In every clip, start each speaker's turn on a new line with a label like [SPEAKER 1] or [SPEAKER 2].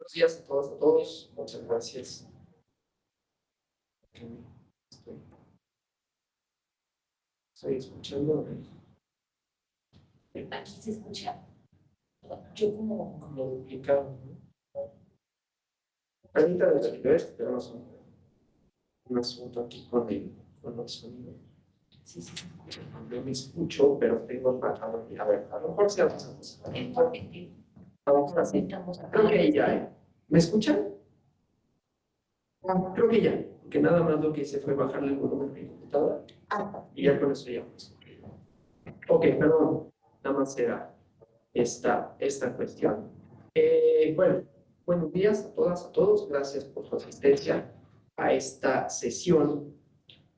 [SPEAKER 1] Buenos días a todas, a todos. Muchas gracias. Estoy escuchando.
[SPEAKER 2] Aquí se escucha. Yo
[SPEAKER 1] Como duplicado, ¿no? Permítame ver, tenemos un asunto aquí con el sonido.
[SPEAKER 2] sí.
[SPEAKER 1] Yo me escucho, pero tengo para. A ver, a lo mejor se hace. Ahora sí. Creo que ya. ¿Me escuchan? Creo que ya. Porque nada más lo que hice fue bajarle el volumen a mi computadora. Y ya con eso ya. Ok, perdón. Nada más era esta cuestión. Bueno, buenos días a todas, a todos. Gracias por su asistencia a esta sesión,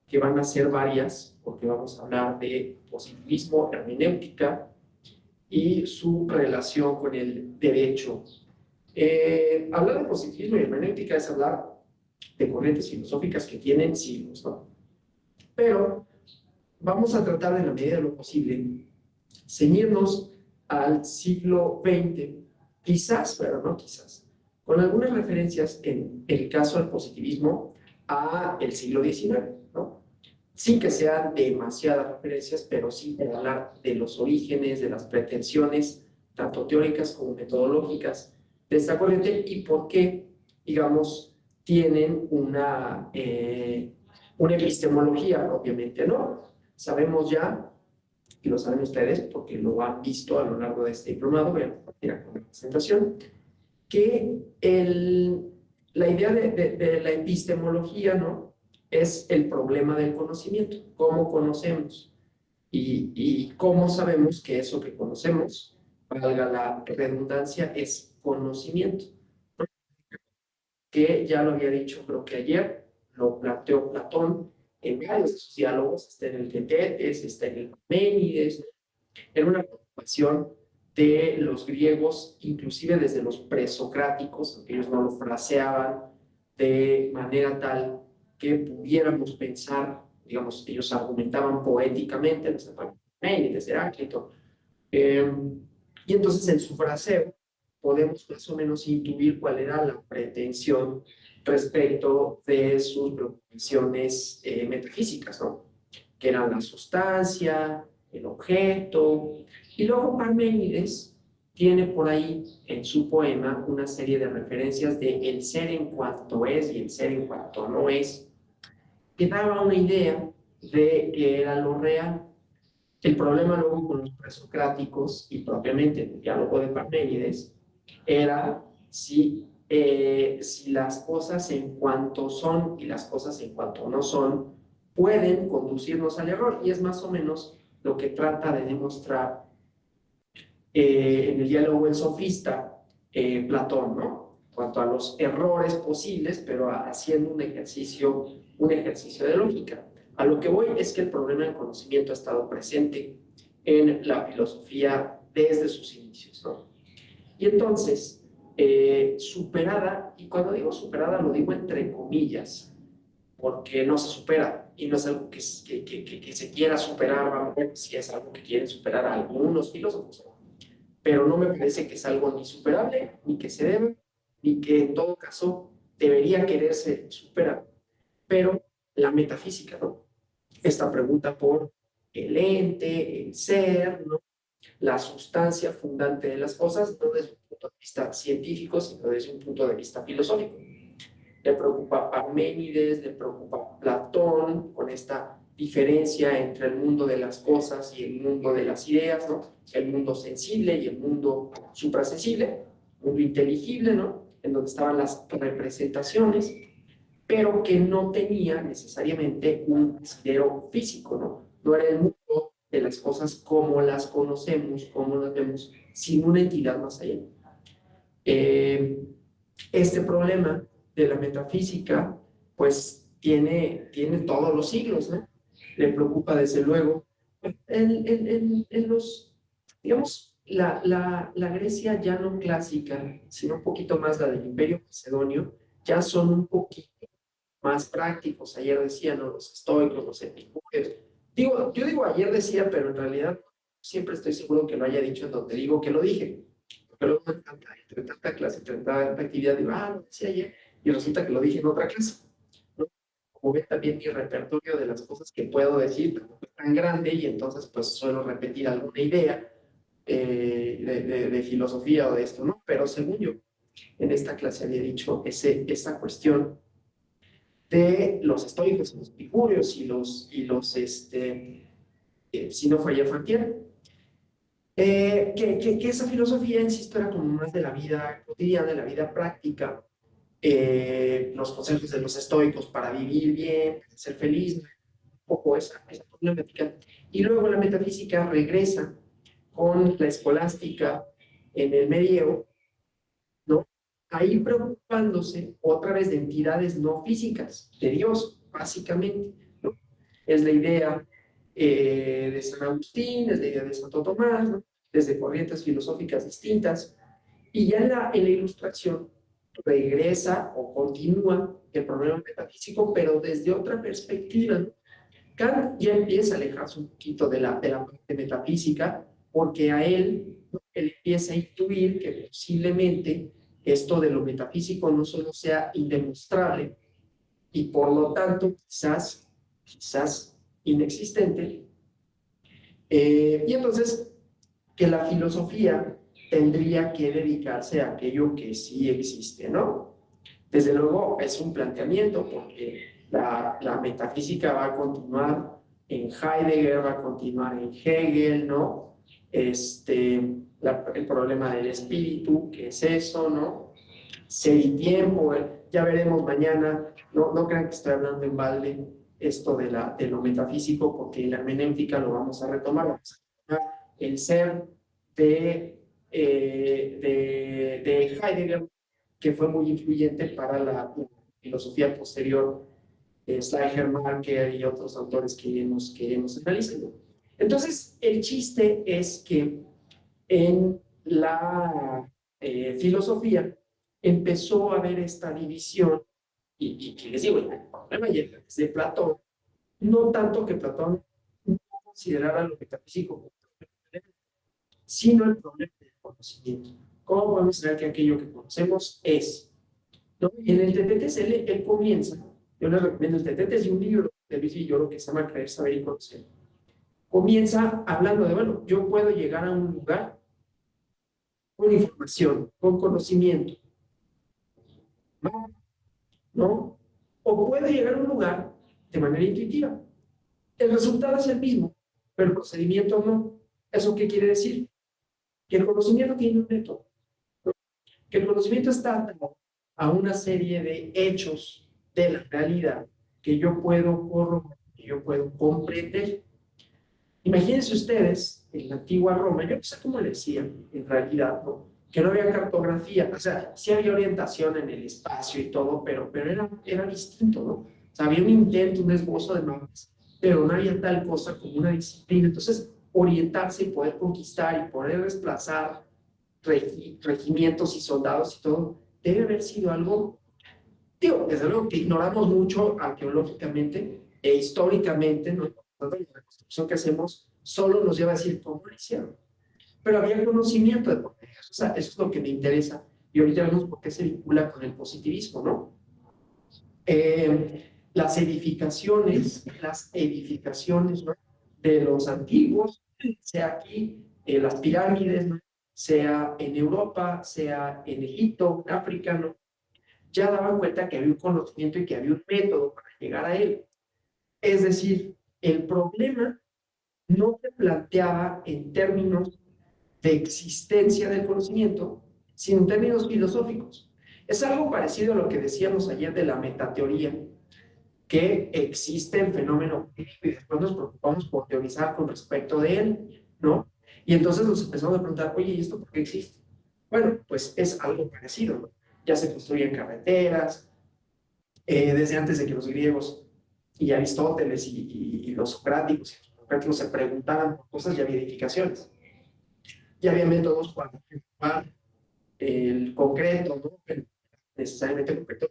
[SPEAKER 1] que van a ser varias, porque vamos a hablar de positivismo, hermenéutica y su relación con el derecho. Hablar de positivismo y hermenéutica es hablar de corrientes filosóficas que tienen siglos, ¿no? Pero vamos a tratar, en la medida de lo posible, ceñirnos al siglo XX, quizás, pero no quizás, con algunas referencias en el caso del positivismo a el siglo XIX, ¿no? Sin que sean demasiadas referencias, pero sí para hablar de los orígenes, de las pretensiones, tanto teóricas como metodológicas, de esta corriente y por qué, digamos, tienen una epistemología propiamente, ¿no? Sabemos ya, y lo saben ustedes porque lo han visto a lo largo de este diplomado, voy a compartir con la presentación, que la idea de la epistemología, ¿no? Es el problema del conocimiento, cómo conocemos y cómo sabemos que eso que conocemos, valga la redundancia, es conocimiento. Que ya lo había dicho, creo que ayer, lo planteó Platón en varios de sus diálogos, está en el Tetetes, está en el Parménides, en una preocupación de los griegos, inclusive desde los presocráticos, aunque ellos no lo fraseaban de manera tal que pudiéramos pensar, digamos, ellos argumentaban poéticamente, los Parménides, Heráclito, y entonces en su fraseo podemos más o menos intuir cuál era la pretensión respecto de sus preocupaciones metafísicas, ¿no? Que eran la sustancia, el objeto, y luego Parménides tiene por ahí en su poema una serie de referencias de el ser en cuanto es y el ser en cuanto no es, que daba una idea de que era lo real. El problema luego con los presocráticos y propiamente el diálogo de Parménides era si las cosas en cuanto son y las cosas en cuanto no son pueden conducirnos al error, y es más o menos lo que trata de demostrar en el diálogo El Sofista, Platón, ¿no? En cuanto a los errores posibles, pero haciendo un ejercicio de lógica. A lo que voy es que el problema del conocimiento ha estado presente en la filosofía desde sus inicios, ¿no? Y entonces, superada, y cuando digo superada lo digo entre comillas, porque no se supera y no es algo que se quiera superar, vamos a ver si es algo que quieren superar a algunos filósofos, pero no me parece que es algo ni superable, ni que se debe, ni que en todo caso debería quererse superar. Pero la metafísica, ¿no? Esta pregunta por el ente, el ser, ¿no? La sustancia fundante de las cosas, no desde un punto de vista científico, sino desde un punto de vista filosófico. Le preocupa Parménides, le preocupa Platón, con esta diferencia entre el mundo de las cosas y el mundo de las ideas, ¿no? El mundo sensible y el mundo suprasensible, mundo inteligible, ¿no? En donde estaban las representaciones, pero que no tenía necesariamente un asidero físico, ¿no? No era el mundo de las cosas como las conocemos, como las vemos, sin una entidad más allá. Este problema de la metafísica, pues tiene todos los siglos, ¿no? Le preocupa desde luego en los, digamos, la Grecia ya no clásica, sino un poquito más la del Imperio Macedonio, ya son un poquito más prácticos. Ayer decían, ¿no? Los estoicos, los epicúreos. Yo digo ayer decía, pero en realidad siempre estoy seguro que lo haya dicho en donde digo que lo dije. Pero no me encanta, entre tantas esta clase, esta actividad, digo, lo decía ayer, y resulta que lo dije en otra clase, ¿no? Como ven también mi repertorio de las cosas que puedo decir tampoco es tan grande, y entonces pues suelo repetir alguna idea de filosofía o de esto, ¿no? Pero según yo, en esta clase había dicho esa cuestión de los estoicos, los epicúreos si no fue ayer, fue antier, que esa filosofía, insisto, era como más de la vida cotidiana, de la vida práctica, los consejos de los estoicos para vivir bien, para ser feliz, un poco esa problemática. Y luego la metafísica regresa con la escolástica en el medievo, ¿no? Ahí preocupándose otra vez de entidades no físicas, de Dios, básicamente, ¿no? Es la idea de San Agustín, es la idea de Santo Tomás, ¿no? Desde corrientes filosóficas distintas. Y ya en la ilustración regresa o continúa el problema metafísico, pero desde otra perspectiva, ¿no? Kant ya empieza a alejarse un poquito de la parte metafísica, porque a él, ¿no? Él empieza a intuir que posiblemente esto de lo metafísico no solo sea indemostrable y por lo tanto quizás inexistente, y entonces que la filosofía tendría que dedicarse a aquello que sí existe, ¿no? Desde luego es un planteamiento porque la metafísica va a continuar en Heidegger, va a continuar en Hegel, ¿no? El problema del espíritu, ¿qué es eso, no? Ser y tiempo, ya veremos mañana, no crean que estoy hablando en balde esto de lo metafísico, porque en la hermenéutica lo vamos a retomar, el ser de Heidegger, que fue muy influyente para la filosofía posterior, Schleiermacher y otros autores que hemos analizado. Entonces, el chiste es que en la filosofía empezó a haber esta división, y les digo, el problema llega desde Platón, no tanto que Platón no considerara lo metafísico como un problema, sino el problema del conocimiento. ¿Cómo podemos saber que aquello que conocemos es? ¿No? Y en el Tetetes él comienza, yo les recomiendo el Tetetes y un libro de Luis Villoro que se llama Creer, Saber y Conocer. Comienza hablando de, bueno, yo puedo llegar a un lugar con información, con conocimiento, ¿no? O puedo llegar a un lugar de manera intuitiva. El resultado es el mismo, pero el procedimiento no. ¿Eso qué quiere decir? Que el conocimiento tiene un método, ¿no? Que el conocimiento está atado a una serie de hechos de la realidad que yo puedo corroborar, que yo puedo comprender. Imagínense ustedes, en la antigua Roma, yo no sé cómo le decían en realidad, ¿no? Que no había cartografía, o sea, sí había orientación en el espacio y todo, pero era distinto, ¿no? O sea, había un intento, un esbozo de mapas, pero no había tal cosa como una disciplina. Entonces, orientarse y poder conquistar y poder desplazar regimientos y soldados y todo, debe haber sido algo, digo, desde luego que ignoramos mucho arqueológicamente e históricamente, ¿no? La reconstrucción que hacemos solo nos lleva a decir cómo lo hicieron. Pero había conocimiento de por qué. O sea, eso es lo que me interesa. Y ahorita vemos por qué se vincula con el positivismo, ¿no? Las edificaciones, ¿no? De los antiguos, sea aquí, las pirámides, ¿no? Sea en Europa, sea en Egipto, en África, ¿no? Ya daban cuenta que había un conocimiento y que había un método para llegar a él. Es decir, el problema no se planteaba en términos de existencia del conocimiento, sino en términos filosóficos. Es algo parecido a lo que decíamos ayer de la metateoría, que existe el fenómeno y después nos preocupamos por teorizar con respecto de él, ¿no? Y entonces nos empezamos a preguntar, oye, ¿y esto por qué existe? Bueno, pues es algo parecido, ¿no? Ya se construyen carreteras, desde antes de que los griegos y Aristóteles y los socráticos se preguntaran por cosas, ya había edificaciones. Ya había métodos para formar el concreto, ¿no? Pero necesariamente concreto,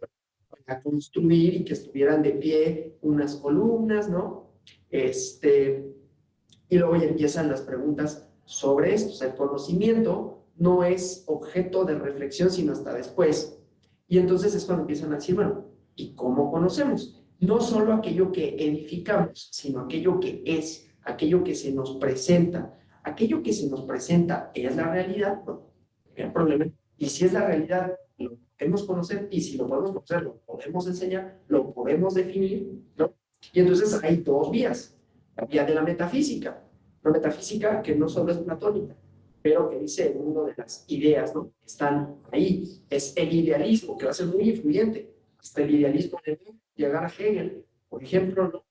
[SPEAKER 1] para construir y que estuvieran de pie unas columnas, ¿no? Y luego ya empiezan las preguntas sobre esto. O sea, el conocimiento no es objeto de reflexión sino hasta después. Y entonces es cuando empiezan a decir, bueno, ¿y cómo conocemos? No solo aquello que edificamos, sino aquello que es, aquello que se nos presenta. Aquello que se nos presenta es la realidad, ¿no? No hay problema. Y si es la realidad, lo podemos conocer, y si lo podemos conocer, lo podemos enseñar, lo podemos definir, ¿no? Y entonces hay dos vías. La vía de la metafísica. La metafísica que no solo es platónica, pero que dice el mundo de las ideas, ¿no? Están ahí. Es el idealismo, que va a ser muy influyente. Hasta el idealismo de llegar a Hegel, por ejemplo, ¿no?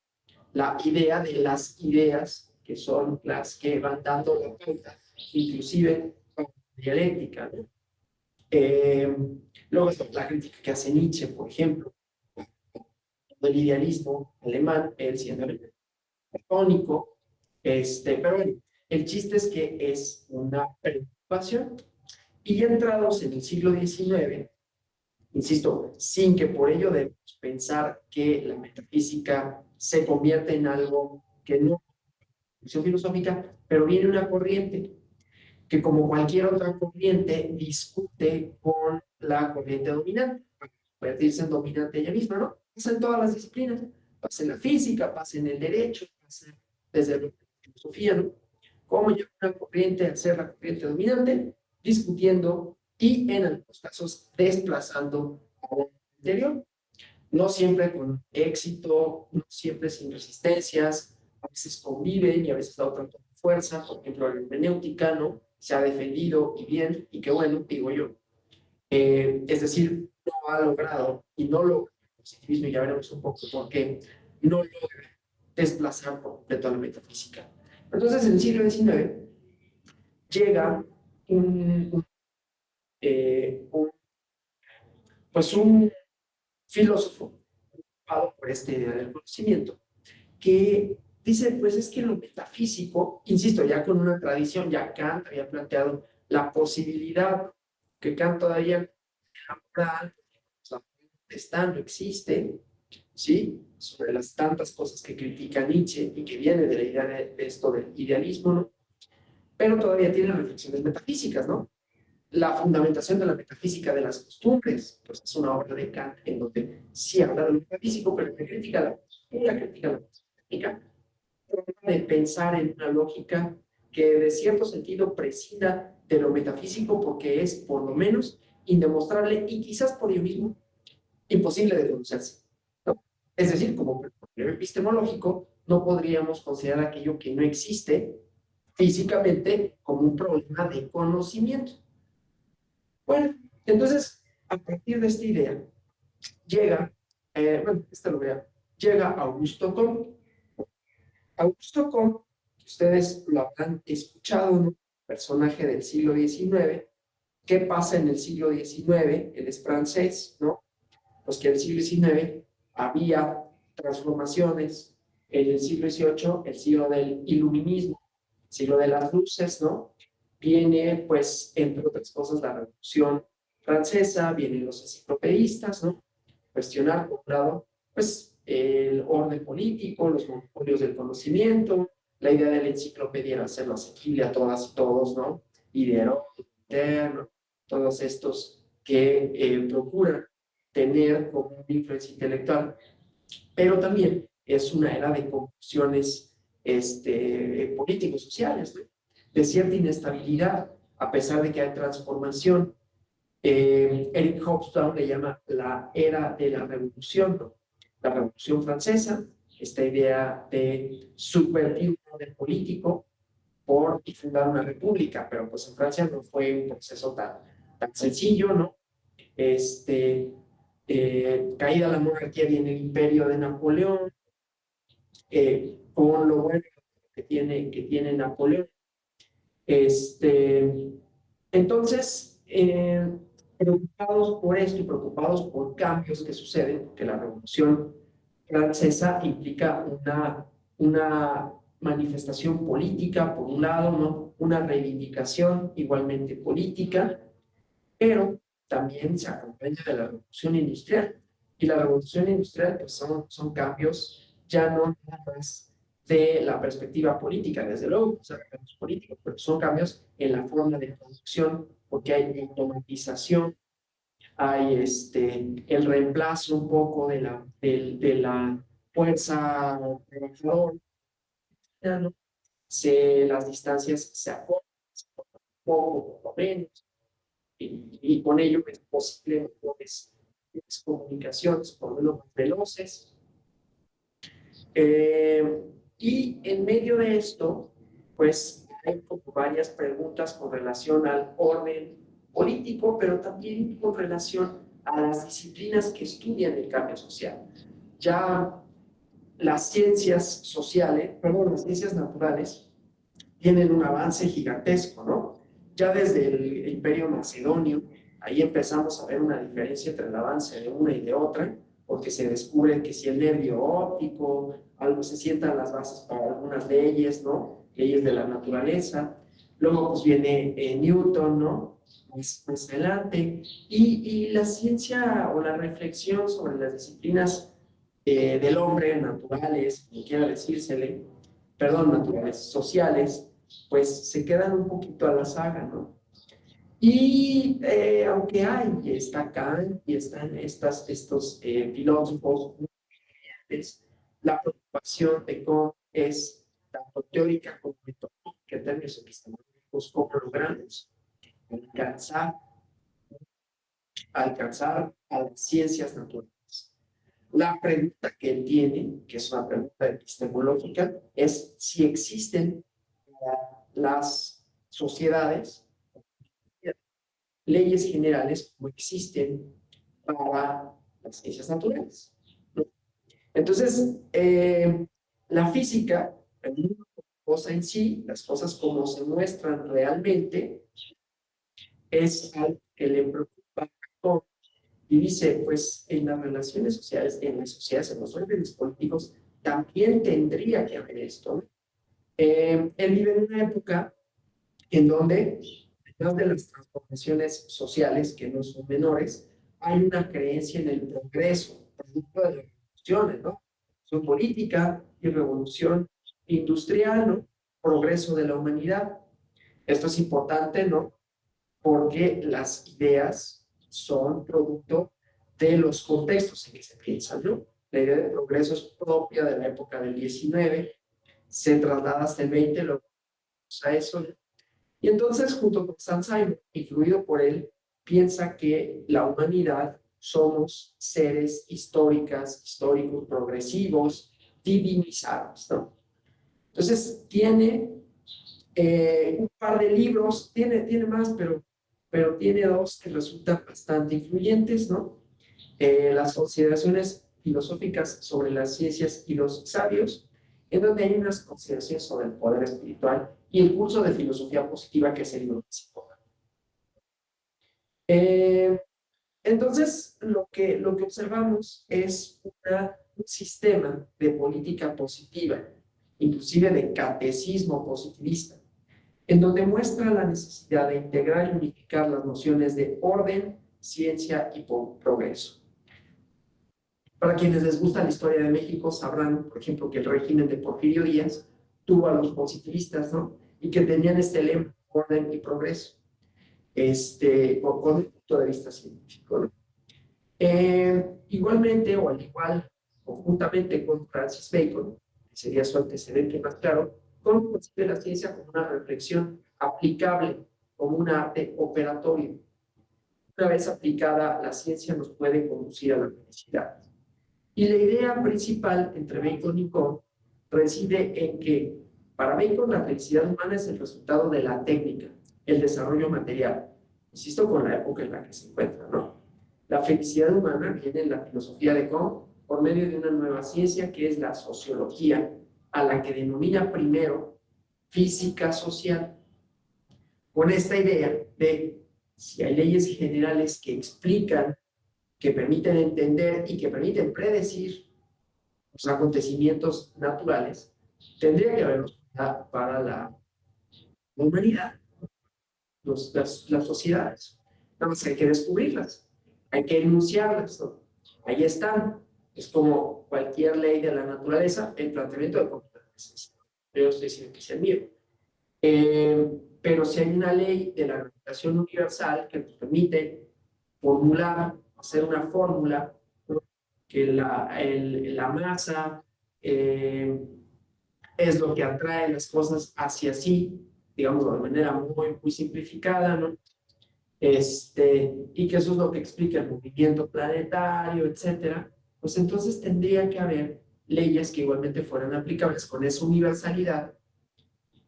[SPEAKER 1] La idea de las ideas, que son las que van dando la pauta, inclusive para la dialéctica, ¿no? Luego la crítica que hace Nietzsche, por ejemplo, del idealismo alemán, él siendo alemán platónico, pero bueno, el chiste es que es una preocupación. Y ya entrados en el siglo XIX, insisto, sin que por ello debemos pensar que la metafísica se convierte en algo que no es función filosófica, pero viene una corriente que, como cualquier otra corriente, discute con la corriente dominante, para convertirse en dominante ella misma, ¿no? Pasa en todas las disciplinas, pasa en la física, pasa en el derecho, pasa desde la filosofía, ¿no? Cómo llega una corriente a ser la corriente dominante, discutiendo y en algunos casos desplazando a la anterior. No siempre con éxito, no siempre sin resistencias, a veces conviven y a veces da otra fuerza. Por ejemplo, la hermenéutica, ¿no? Se ha defendido y bien, y qué bueno, digo yo. Es decir, no ha logrado y no logra el positivismo, y ya veremos un poco por qué, no logra desplazar por completo a la metafísica. Entonces, en el siglo XIX llega un, pues un filósofo preocupado por esta idea del conocimiento, que dice, pues es que lo metafísico, insisto, ya con una tradición, ya Kant había planteado la posibilidad que Kant todavía era moral, la potestad no existe, ¿sí? Sobre las tantas cosas que critica Nietzsche y que viene de la idea de esto del idealismo, ¿no? Pero todavía tiene reflexiones metafísicas, ¿no? La fundamentación de la metafísica de las costumbres, pues es una obra de Kant en donde sí habla de lo metafísico, pero que critica la costumbre, critica la técnica, de pensar en una lógica que de cierto sentido prescinda de lo metafísico porque es por lo menos indemostrable y quizás por ello mismo imposible de conocerse, ¿no? Es decir, como problema epistemológico, no podríamos considerar aquello que no existe físicamente como un problema de conocimiento. Bueno, entonces, a partir de esta idea, llega, bueno, esta lo vea, llega Augusto Comte. Augusto Comte, que ustedes lo habrán escuchado, un personaje del siglo XIX. ¿Qué pasa en el siglo XIX? Él es francés, ¿no? Pues que en el siglo XIX había transformaciones. En el siglo XVIII, el siglo del iluminismo, el siglo de las luces, ¿no? Viene, pues, entre otras cosas, la Revolución Francesa, vienen los enciclopedistas, ¿no? Cuestionar, por un lado, pues, el orden político, los monopolios del conocimiento, la idea de la enciclopedia era hacerlo asequible a todas y todos, ¿no? Y de Heródoto, Interno, todos estos que procuran tener como una influencia intelectual, pero también es una era de confusiones políticos sociales, ¿no? De cierta inestabilidad, a pesar de que hay transformación. Eric Hobsbawm le llama la era de la revolución, ¿no? La revolución francesa, esta idea de subvertir un orden político y fundar una república, pero pues en Francia no fue un proceso tan sencillo, ¿no? Caída la monarquía, viene el imperio de Napoleón, con lo bueno que tiene Napoleón. Entonces, preocupados por esto y preocupados por cambios que suceden, porque la Revolución Francesa implica una manifestación política, por un lado, ¿no? Una reivindicación igualmente política, pero también se acompaña de la revolución industrial. Y la revolución industrial, pues son cambios ya no nada más de la perspectiva política, desde luego, o sea, cambios políticos, pero son cambios en la forma de producción, porque hay automatización, hay el reemplazo un poco de la fuerza trabajadora, ¿no? Las distancias se acortan un poco, por lo menos, y con ello es posible mejores comunicaciones, por lo menos más veloces. Y en medio de esto, pues hay como varias preguntas con relación al orden político, pero también con relación a las disciplinas que estudian el cambio social. Ya las ciencias sociales, perdón, las ciencias naturales tienen un avance gigantesco, ¿no? Ya desde el Imperio Macedonio, ahí empezamos a ver una diferencia entre el avance de una y de otra, porque se descubre que si el nervio óptico, algo se sientan las bases para algunas leyes, ¿no? Leyes de la naturaleza. Luego pues viene Newton, ¿no? Más adelante. Y la ciencia o la reflexión sobre las disciplinas del hombre, naturales, como quiera decírsele, perdón, naturales, sociales, pues se quedan un poquito a la saga, ¿no? Y aunque hay, está Kant y están estos filósofos, la preocupación de cómo es tanto teórica como metodológica en términos epistemológicos, cómo logramos alcanzar, alcanzar a las ciencias naturales. La pregunta que él tiene, que es una pregunta epistemológica, es si existen las sociedades, leyes generales como existen para las ciencias naturales, ¿no? Entonces, la física, una cosa en sí, las cosas como se muestran realmente, es algo que le preocupa y dice, pues en las relaciones sociales, en las sociedades, en los órdenes políticos, también tendría que haber esto. Él vive en una época en donde, además de las transformaciones sociales, que no son menores, hay una creencia en el progreso, producto de las revoluciones, ¿no? Revolución política y revolución industrial, ¿no? Progreso de la humanidad. Esto es importante, ¿no? Porque las ideas son producto de los contextos en que se piensan, ¿no? La idea de progreso es propia de la época del 19, se traslada hasta el 20, lo a eso, ¿no? Y entonces, junto con Stan Simon, influido por él, piensa que la humanidad somos seres históricos, progresivos, divinizados, ¿no? Entonces, tiene un par de libros, tiene más, pero tiene dos que resultan bastante influyentes, ¿no? Las consideraciones filosóficas sobre las ciencias y los sabios, en donde hay unas consideraciones sobre el poder espiritual y el curso de filosofía positiva, que es el libro más importante. Entonces, lo que observamos es un sistema de política positiva, inclusive de catecismo positivista, en donde muestra la necesidad de integrar y unificar las nociones de orden, ciencia y progreso. Para quienes les gusta la historia de México, sabrán, por ejemplo, que el régimen de Porfirio Díaz tuvo a los positivistas, ¿no? Y que tenían este lema, orden y progreso, con un punto de vista científico, ¿no? Igualmente, o al igual, conjuntamente con Francis Bacon, que sería su antecedente más claro, cómo concibe la ciencia como una reflexión aplicable, como un arte operatorio. Una vez aplicada, la ciencia nos puede conducir a la felicidad. Y la idea principal entre Bacon y Cohn reside en que para Bacon la felicidad humana es el resultado de la técnica, el desarrollo material. Insisto, con la época en la que se encuentra, ¿no? La felicidad humana viene en la filosofía de Cohn por medio de una nueva ciencia que es la sociología, a la que denomina primero física social, con esta idea de si hay leyes generales que explican, que permiten entender y que permiten predecir los acontecimientos naturales, tendría que haberlos para la humanidad, las sociedades. Nada más hay que descubrirlas, hay que enunciarlas, ¿no? Ahí están. Es como cualquier ley de la naturaleza, el planteamiento de yo estoy diciendo que sea mío. Pero si hay una ley de la gravitación universal que nos permite formular, hacer una fórmula, ¿no? Que la masa es lo que atrae las cosas hacia sí, digamos de manera muy simplificada, ¿no? Y que eso es lo que explica el movimiento planetario, etcétera, pues entonces tendría que haber leyes que igualmente fueran aplicables con esa universalidad,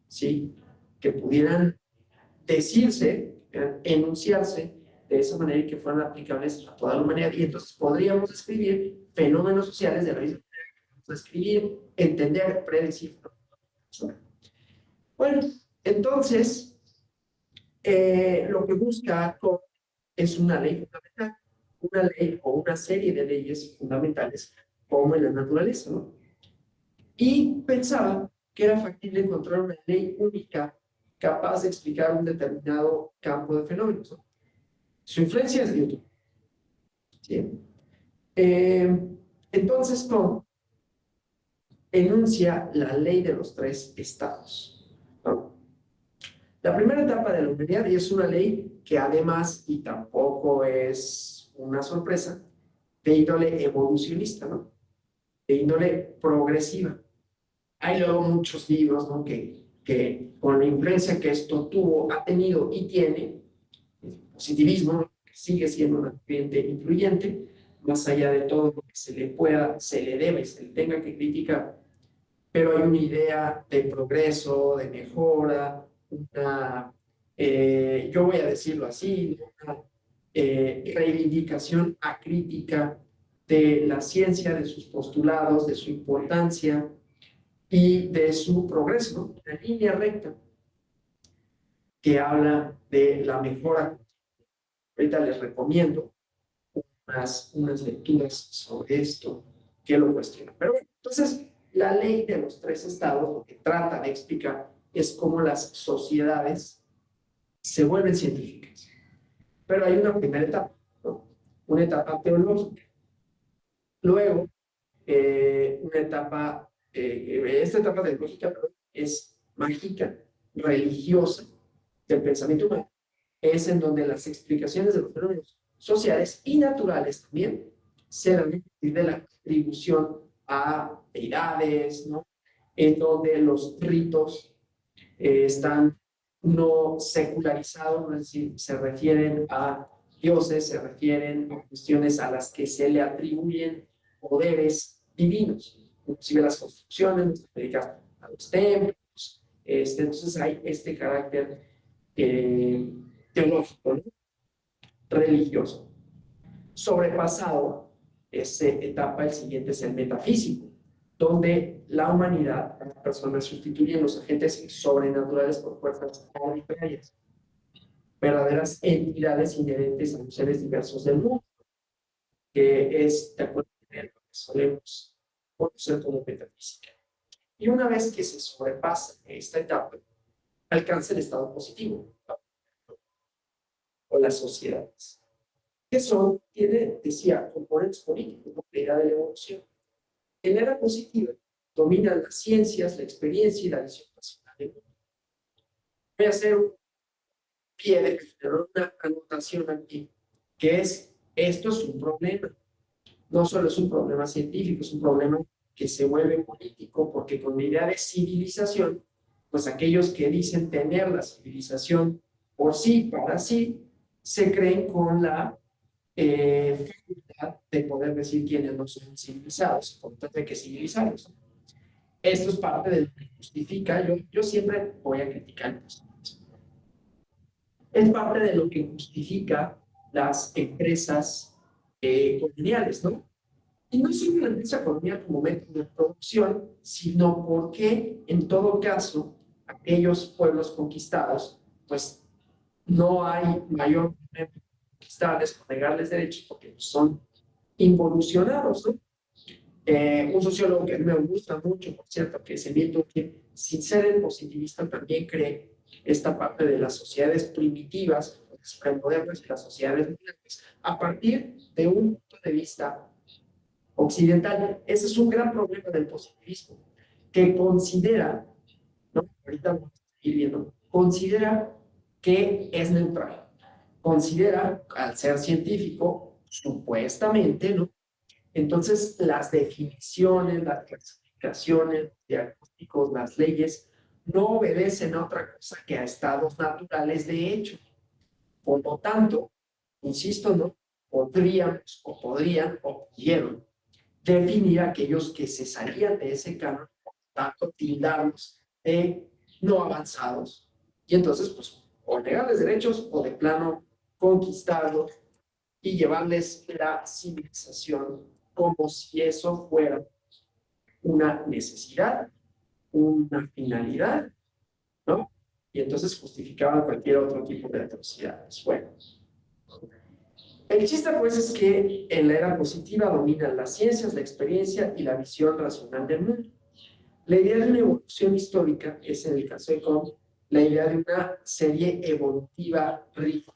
[SPEAKER 1] ¿sí? Que pudieran decirse, enunciarse de esa manera y que fueran aplicables a toda la humanidad. Y entonces podríamos describir fenómenos sociales de la misma manera que podemos describir, entender, predecir. Bueno, entonces, lo que busca es una ley fundamental, una ley o una serie de leyes fundamentales como en la naturaleza, ¿no? Y pensaba que era factible encontrar una ley única capaz de explicar un determinado campo de fenómenos, ¿no? Su influencia es Newton. ¿Sí? Entonces, ¿cómo enuncia la ley de los tres estados? ¿No? La primera etapa de la humanidad, y es una ley que además, y tampoco es una sorpresa, de índole evolucionista, ¿no? De índole progresiva. Hay luego muchos libros, ¿no? que con la influencia que esto tuvo, ha tenido y tiene, el positivismo, ¿no? Que sigue siendo una corriente influyente, más allá de todo lo que se le pueda, se le debe, se le tenga que criticar, pero hay una idea de progreso, de mejora, yo voy a decirlo así, una reivindicación acrítica de la ciencia, de sus postulados, de su importancia y de su progreso, ¿no? Una línea recta que habla de la mejora. Ahorita les recomiendo unas lecturas sobre esto que lo cuestionan. Pero bueno, entonces, la ley de los tres estados lo que trata de explicar es cómo las sociedades se vuelven científicas. Pero hay una primera etapa, ¿no? Una etapa teológica. Luego, esta etapa teológica, perdón, es mágica, religiosa del pensamiento humano. Es en donde las explicaciones de los fenómenos sociales y naturales también se dan a partir de la atribución a deidades, ¿no? En donde los ritos están no secularizados, es decir, se refieren a dioses, se refieren a cuestiones a las que se le atribuyen poderes divinos, inclusive las construcciones, nos dedicamos a los templos, entonces hay este carácter teológico, ¿no? Religioso. Sobrepasado esa etapa, el siguiente es el metafísico, donde la humanidad, las personas sustituyen los agentes sobrenaturales por fuerzas arbitrarias, verdaderas entidades inherentes a los seres diversos del mundo, que es, de acuerdo con lo que solemos conocer como metafísica. Y una vez que se sobrepasa esta etapa, alcanza el estado positivo, o las sociedades, que tiene, decía, componentes políticos, ¿no? La idea de la evolución. En la era positiva, dominan las ciencias, la experiencia y la visión racional del mundo. Voy a hacer un pie de una anotación aquí, que es, esto es un problema. No solo es un problema científico, es un problema que se vuelve político, porque con la idea de civilización, pues aquellos que dicen tener la civilización por sí, para sí, se creen con la facultad de poder decir quiénes no son civilizados, por lo tanto hay que civilizarlos. Esto es parte de lo que justifica, yo siempre voy a criticar esto. Es parte de lo que justifica las empresas coloniales, ¿no? Y no solo la empresa colonial como método de producción, sino porque, en todo caso, aquellos pueblos conquistados, pues no hay mayor problema en conquistarles, con negarles derechos, porque son involucionados, ¿no? Un sociólogo que a mí me gusta mucho, por cierto, que es Emil Durkheim, sin ser el positivista, también cree esta parte de las sociedades primitivas, las premodernas y las sociedades modernas, a partir de un punto de vista occidental. Ese es un gran problema del positivismo, que considera, ¿no? Ahorita vamos a ir viendo, considera que es neutral. Considera, al ser científico, supuestamente, ¿no? Entonces, las definiciones, las clasificaciones, los diagnósticos, las leyes, no obedecen a otra cosa que a estados naturales de hecho. Por lo tanto, insisto, ¿no? Podríamos, o podrían, o pudieron definir a aquellos que se salían de ese canon, por tanto, tildarlos de no avanzados. Y entonces, pues, o negarles derechos, o de plano conquistarlos y llevarles la civilización como si eso fuera una necesidad, una finalidad, ¿no? Y entonces justificaban cualquier otro tipo de atrocidades. Bueno, el chiste pues es que en la era positiva dominan las ciencias, la experiencia y la visión racional del mundo. La idea de una evolución histórica es, en el caso de Comte, la idea de una serie evolutiva rígida.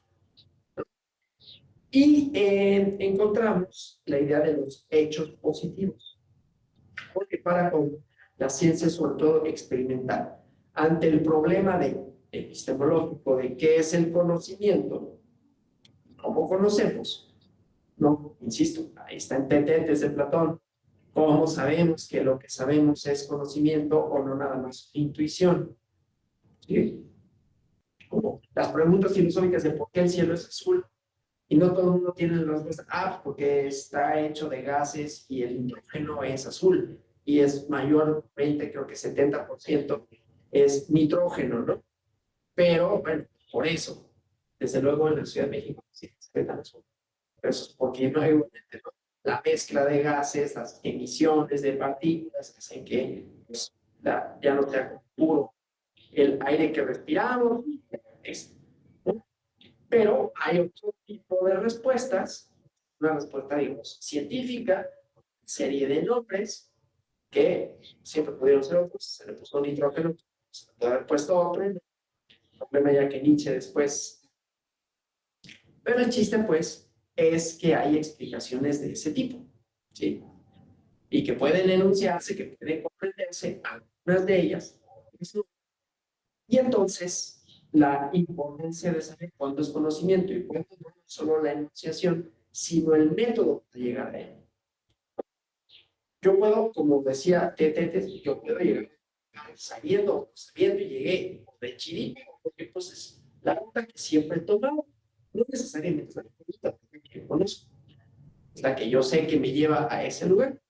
[SPEAKER 1] Y encontramos la idea de los hechos positivos, porque para Comte la ciencia es sobre todo experimental. Ante el problema epistemológico de qué es el conocimiento, cómo conocemos, ¿no? Insisto, ahí está en Tetetes de Platón. ¿Cómo sabemos que lo que sabemos es conocimiento o no nada más intuición? ¿Sí? Como las preguntas filosóficas de por qué el cielo es azul y no todo el mundo tiene la respuesta. Ah, porque está hecho de gases y el nitrógeno es azul y es mayormente, creo que 70% es nitrógeno, ¿no? Pero, bueno, por eso, desde luego en la Ciudad de México sí se ve tan azul. Pero eso es porque no hay, ¿no? La mezcla de gases, las emisiones de partículas hacen que pues, ya no sea puro el aire que respiramos, ¿no? Pero hay otro tipo de respuestas, una respuesta, digamos, científica, serie de nombres que siempre pudieron ser otros, se le puso nitrógeno, se le puede haber puesto otro, el problema ya que Nietzsche después. Pero el chiste, pues, es que hay explicaciones de ese tipo, ¿sí? Y que pueden enunciarse, que pueden comprenderse, algunas de ellas. Y entonces, la importancia de saber cuándo es conocimiento y cuándo no es solo la enunciación, sino el método de llegar a él. Yo puedo, como decía Tetetes, yo puedo llegar sabiendo y llegué de Chiripa, porque pues es la ruta que siempre he tomado. No necesariamente es la ruta que conozco, es la que yo sé que me lleva a ese lugar.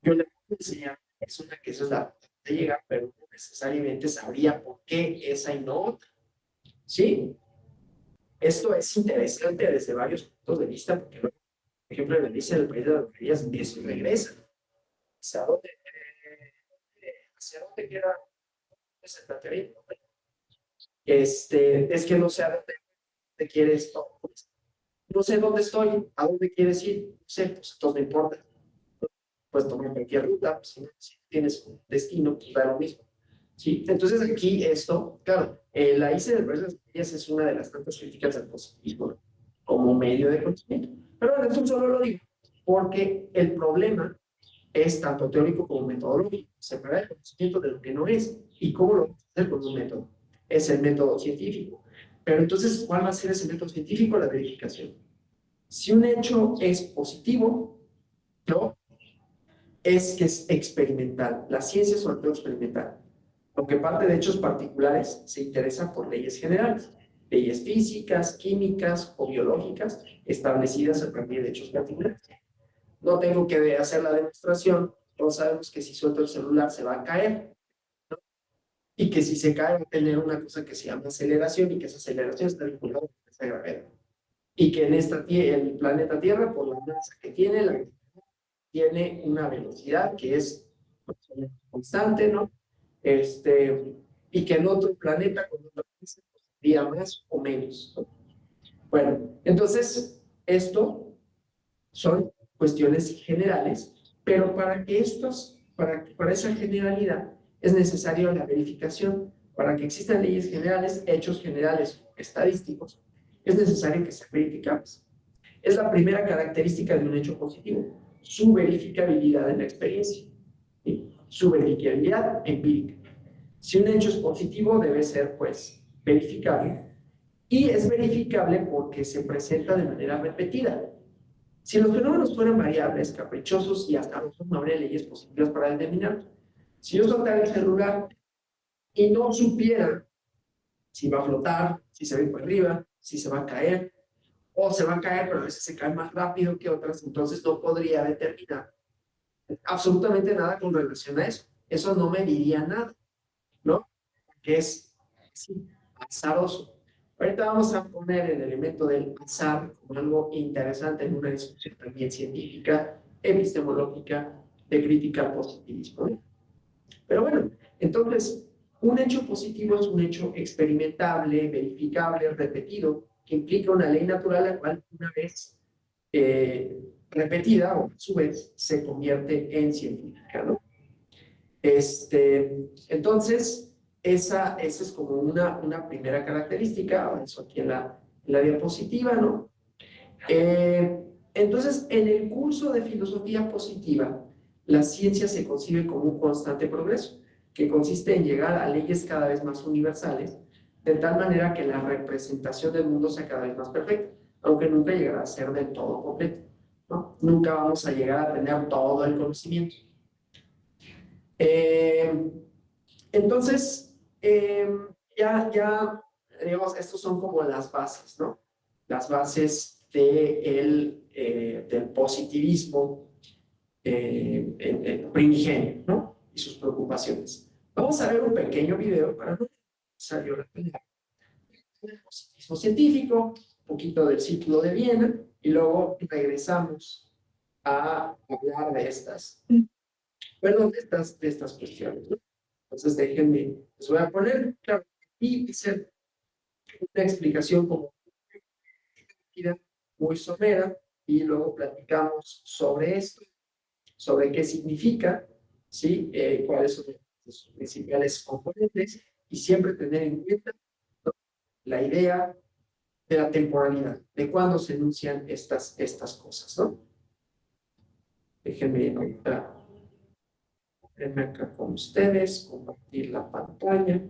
[SPEAKER 1] Yo le puedo enseñar a la persona que esa es la ruta de llegar, pero no necesariamente sabría por qué esa y no otra. ¿Sí? Esto es interesante desde varios puntos de vista, porque, por ejemplo, en el inicio del país de las maravillas, eso regresa. ¿Hacia dónde queda ese planteamiento? Es que no sé a dónde te quieres, no sé dónde estoy, a dónde quieres ir, no sé, pues entonces no importa. Puedes tomar cualquier ruta, pues, si tienes un destino, pues da lo mismo. ¿Sí? Entonces aquí esto, claro, la ICE de las es una de las tantas críticas al positivismo como medio de conocimiento. Pero bueno, esto solo lo digo porque el problema es tanto teórico como metodológico, separar el conocimiento de lo que no es. ¿Y cómo lo vamos a hacer con un método? Es el método científico. Pero entonces, ¿cuál va a ser ese método científico? La verificación. Si un hecho es positivo, ¿no? Es que es experimental. La ciencia es sobre todo experimental. Aunque parte de hechos particulares, se interesa por leyes generales, leyes físicas, químicas o biológicas establecidas a partir de hechos particulares. No tengo que hacer la demostración, todos sabemos que si suelto el celular se va a caer, ¿no? Y que si se cae va a tener una cosa que se llama aceleración y que esa aceleración está vinculada a esa gravedad. Y que en el planeta Tierra, por la masa que tiene, tiene una velocidad que es constante, ¿no? Y que en otro planeta con otra masa sería más o menos, ¿no? Bueno, entonces, esto son cuestiones generales, pero para esa generalidad es necesario la verificación. Para que existan leyes generales, hechos generales estadísticos, es necesario que sean verificables. Es la primera característica de un hecho positivo, su verificabilidad en la experiencia. ¿Sí? su verificabilidad empírica. Si un hecho es positivo, debe ser, pues, verificable. Y es verificable porque se presenta de manera repetida. Si los fenómenos fueran variables, caprichosos y azarosos, no habría leyes positivas para determinarlos. Si yo soltara el celular y no supiera si va a flotar, si se va a ir para arriba, si se va a caer, o se va a caer, pero a veces se cae más rápido que otras, entonces no podría determinar absolutamente nada con relación a eso. Eso no me diría nada, ¿no? Porque es sí, azaroso. Ahorita vamos a poner el elemento del azar como algo interesante en una discusión también científica, epistemológica, de crítica al positivismo, ¿no? Pero bueno, entonces, un hecho positivo es un hecho experimentable, verificable, repetido, que implica una ley natural, la cual una vez repetida, o a su vez, se convierte en científica, ¿no? Entonces, esa es como una primera característica, eso aquí en la diapositiva, ¿no? Entonces, en el curso de filosofía positiva, la ciencia se concibe como un constante progreso, que consiste en llegar a leyes cada vez más universales, de tal manera que la representación del mundo sea cada vez más perfecta, aunque nunca llegará a ser del todo completo, ¿no? Nunca vamos a llegar a tener todo el conocimiento. Entonces, digamos, estos son como las bases, ¿no? Las bases del positivismo primigenio, ¿no? Y sus preocupaciones. Vamos a ver un pequeño video para no salir a pelear. El positivismo científico, un poquito del ciclo de Viena, y luego regresamos a hablar de estas, perdón, de estas cuestiones, ¿no? Entonces, déjenme, les voy a poner, claro, y hacer una explicación como muy somera, y luego platicamos sobre esto, sobre qué significa, ¿sí? Cuáles son sus principales componentes, y siempre tener en cuenta, ¿no?, la idea de la temporalidad, de cuándo se enuncian estas cosas, ¿no? Déjenme ahorita ponerme acá con ustedes, compartir la pantalla,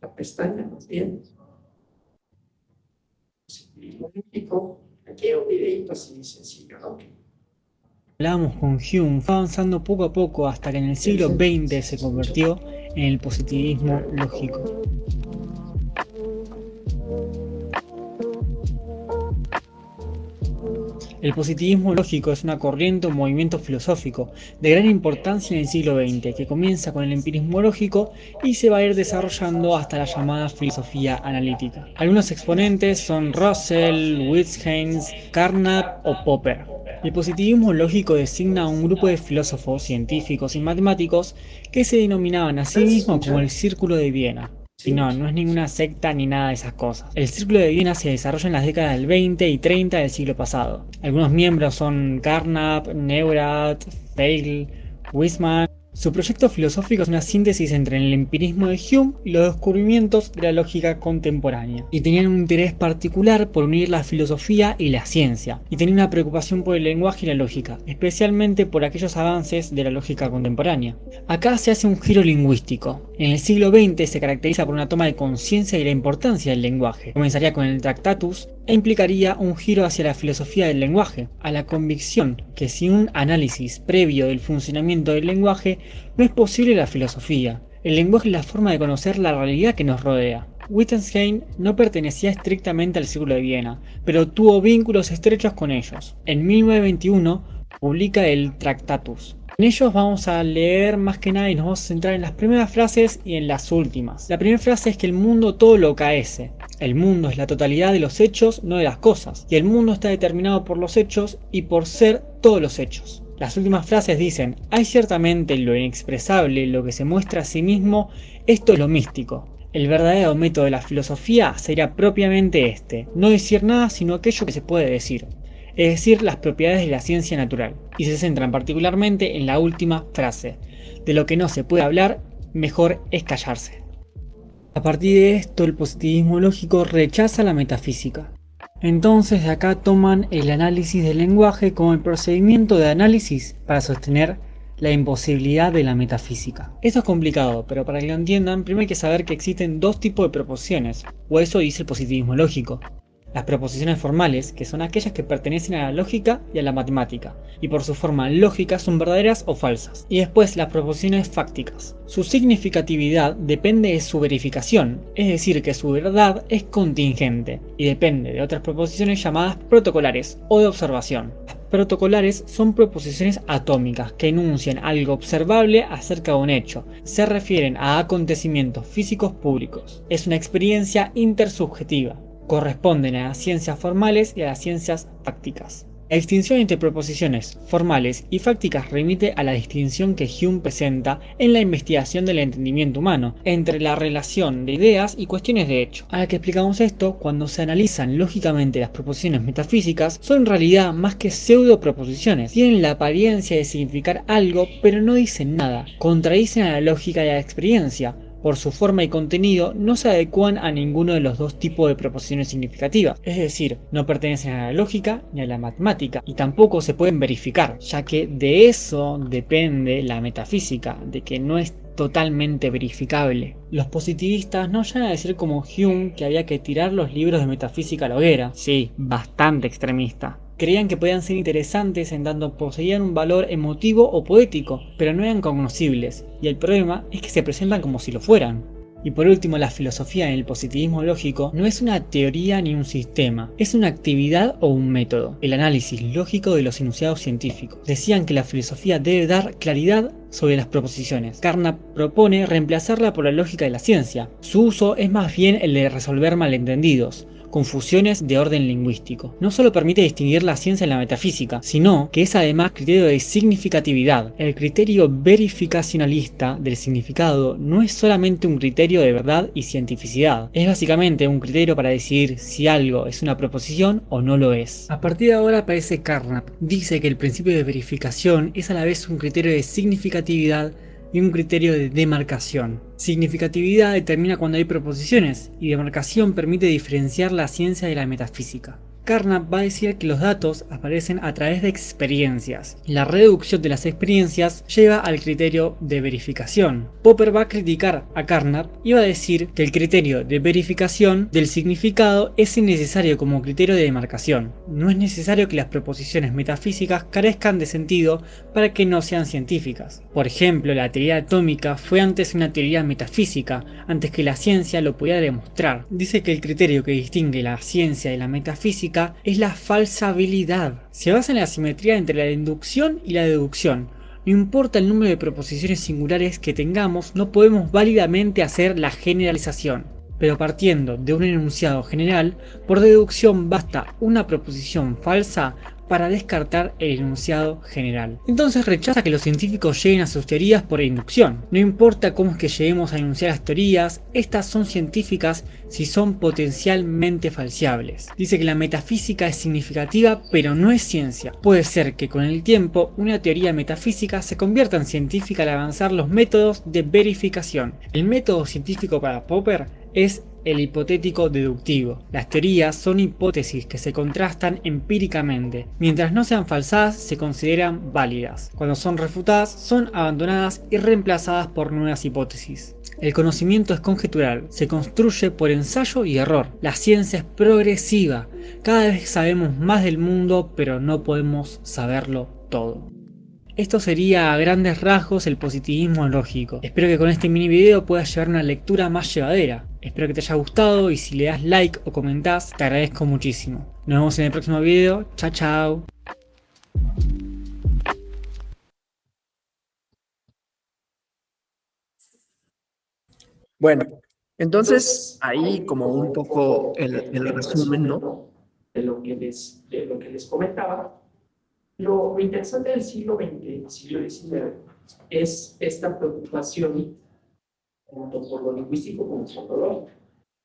[SPEAKER 1] la pestaña más bien. Aquí un videito así sencillo, ¿no?
[SPEAKER 3] Hablábamos con Hume, fue avanzando poco a poco hasta que en el siglo XX se convirtió en el positivismo lógico. El positivismo lógico es una corriente o movimiento filosófico de gran importancia en el siglo XX, que comienza con el empirismo lógico y se va a ir desarrollando hasta la llamada filosofía analítica. Algunos exponentes son Russell, Wittgenstein, Carnap o Popper. El positivismo lógico designa a un grupo de filósofos, científicos y matemáticos que se denominaban a sí mismos como el Círculo de Viena. Y no es ninguna secta ni nada de esas cosas. El Círculo de Viena se desarrolla en las décadas del 20 y 30 del siglo pasado. Algunos miembros son Carnap, Neurath, Feiglb, Weismann. Su proyecto filosófico es una síntesis entre el empirismo de Hume y los descubrimientos de la lógica contemporánea. Y tenían un interés particular por unir la filosofía y la ciencia. Y tenían una preocupación por el lenguaje y la lógica, especialmente por aquellos avances de la lógica contemporánea. Acá se hace un giro lingüístico. En el siglo XX se caracteriza por una toma de conciencia de la importancia del lenguaje. Comenzaría con el Tractatus e implicaría un giro hacia la filosofía del lenguaje, a la convicción que sin un análisis previo del funcionamiento del lenguaje no es posible la filosofía. El lenguaje es la forma de conocer la realidad que nos rodea. Wittgenstein no pertenecía estrictamente al Círculo de Viena, pero tuvo vínculos estrechos con ellos. En 1921 publica el Tractatus. En ellos vamos a leer más que nada y nos vamos a centrar en las primeras frases y en las últimas. La primera frase es que el mundo todo lo acaece. El mundo es la totalidad de los hechos, no de las cosas. Y el mundo está determinado por los hechos y por ser todos los hechos. Las últimas frases dicen: hay ciertamente lo inexpresable, lo que se muestra a sí mismo, esto es lo místico. El verdadero método de la filosofía sería propiamente este: no decir nada sino aquello que se puede decir, es decir, las propiedades de la ciencia natural. Y se centran particularmente en la última frase: de lo que no se puede hablar, mejor es callarse. A partir de esto, el positivismo lógico rechaza la metafísica. Entonces de acá toman el análisis del lenguaje como el procedimiento de análisis para sostener la imposibilidad de la metafísica. Esto es complicado, pero para que lo entiendan, primero hay que saber que existen dos tipos de proposiciones, o eso dice el positivismo lógico. Las proposiciones formales, que son aquellas que pertenecen a la lógica y a la matemática, y por su forma lógica son verdaderas o falsas. Y después las proposiciones fácticas. Su significatividad depende de su verificación, es decir, que su verdad es contingente, y depende de otras proposiciones llamadas protocolares o de observación. Las protocolares son proposiciones atómicas que enuncian algo observable acerca de un hecho, se refieren a acontecimientos físicos públicos. Es una experiencia intersubjetiva. Corresponden a las ciencias formales y a las ciencias fácticas. La distinción entre proposiciones formales y fácticas remite a la distinción que Hume presenta en la investigación del entendimiento humano entre la relación de ideas y cuestiones de hecho. Ahora que explicamos esto, cuando se analizan lógicamente las proposiciones metafísicas, son en realidad más que pseudo proposiciones. Tienen la apariencia de significar algo, pero no dicen nada. Contradicen a la lógica y a la experiencia. Por su forma y contenido, no se adecuan a ninguno de los dos tipos de proposiciones significativas, es decir, no pertenecen a la lógica ni a la matemática, y tampoco se pueden verificar, ya que de eso depende la metafísica, de que no es totalmente verificable. Los positivistas no llegan a decir como Hume que había que tirar los libros de metafísica a la hoguera, sí, bastante extremista. Creían que podían ser interesantes en tanto poseían un valor emotivo o poético, pero no eran cognoscibles, y el problema es que se presentan como si lo fueran. Y por último, la filosofía en el positivismo lógico no es una teoría ni un sistema, es una actividad o un método, el análisis lógico de los enunciados científicos. Decían que la filosofía debe dar claridad sobre las proposiciones. Carnap propone reemplazarla por la lógica de la ciencia. Su uso es más bien el de resolver malentendidos, confusiones de orden lingüístico. No solo permite distinguir la ciencia de la metafísica, sino que es además criterio de significatividad. El criterio verificacionalista del significado no es solamente un criterio de verdad y cientificidad, es básicamente un criterio para decidir si algo es una proposición o no lo es. A partir de ahora aparece Carnap. Dice que el principio de verificación es a la vez un criterio de significatividad y un criterio de demarcación. Significatividad determina cuando hay proposiciones y demarcación permite diferenciar la ciencia de la metafísica. Carnap va a decir que los datos aparecen a través de experiencias. La reducción de las experiencias lleva al criterio de verificación. Popper va a criticar a Carnap y va a decir que el criterio de verificación del significado es innecesario como criterio de demarcación. No es necesario que las proposiciones metafísicas carezcan de sentido para que no sean científicas. Por ejemplo, la teoría atómica fue antes una teoría metafísica, antes que la ciencia lo pudiera demostrar. Dice que el criterio que distingue la ciencia de la metafísica es la falsabilidad. Se basa en la simetría entre la inducción y la deducción. No importa el número de proposiciones singulares que tengamos, no podemos válidamente hacer la generalización. Pero partiendo de un enunciado general, por deducción basta una proposición falsa para descartar el enunciado general. Entonces rechaza que los científicos lleguen a sus teorías por inducción. No importa cómo es que lleguemos a enunciar las teorías, estas son científicas si son potencialmente falseables. Dice que la metafísica es significativa pero no es ciencia. Puede ser que con el tiempo una teoría metafísica se convierta en científica al avanzar los métodos de verificación. El método científico para Popper es el hipotético deductivo. Las teorías son hipótesis que se contrastan empíricamente. Mientras no sean falsadas, se consideran válidas. Cuando son refutadas, son abandonadas y reemplazadas por nuevas hipótesis. El conocimiento es conjetural, se construye por ensayo y error. La ciencia es progresiva. Cada vez sabemos más del mundo, pero no podemos saberlo todo. Esto sería a grandes rasgos el positivismo lógico. Espero que con este mini video puedas llevar una lectura más llevadera. Espero que te haya gustado y si le das like o comentás, te agradezco muchísimo. Nos vemos en el próximo video. Chao, chao.
[SPEAKER 1] Bueno, entonces ahí como un poco el resumen, ¿no? De lo que les comentaba. Lo interesante del siglo XX, siglo XIX, es esta preocupación tanto por lo lingüístico como por lo lógico.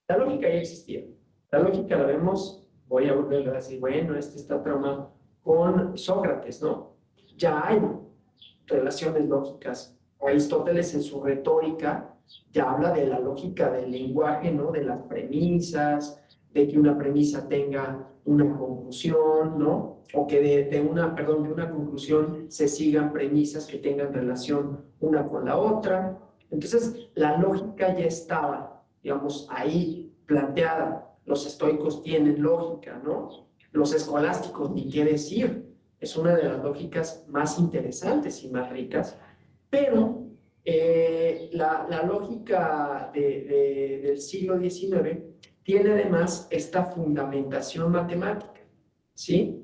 [SPEAKER 1] La lógica ya existía. La lógica la vemos, voy a volver a decir, bueno, está traumado con Sócrates, ¿no? Ya hay relaciones lógicas. Aristóteles en su retórica ya habla de la lógica del lenguaje, ¿no? De las premisas, de que una premisa tenga una conclusión, ¿no? O que de una conclusión se sigan premisas que tengan relación una con la otra. Entonces, la lógica ya estaba, digamos, ahí planteada. Los estoicos tienen lógica, ¿no? Los escolásticos, ni qué decir. Es una de las lógicas más interesantes y más ricas, pero la lógica del siglo XIX tiene además esta fundamentación matemática, ¿sí?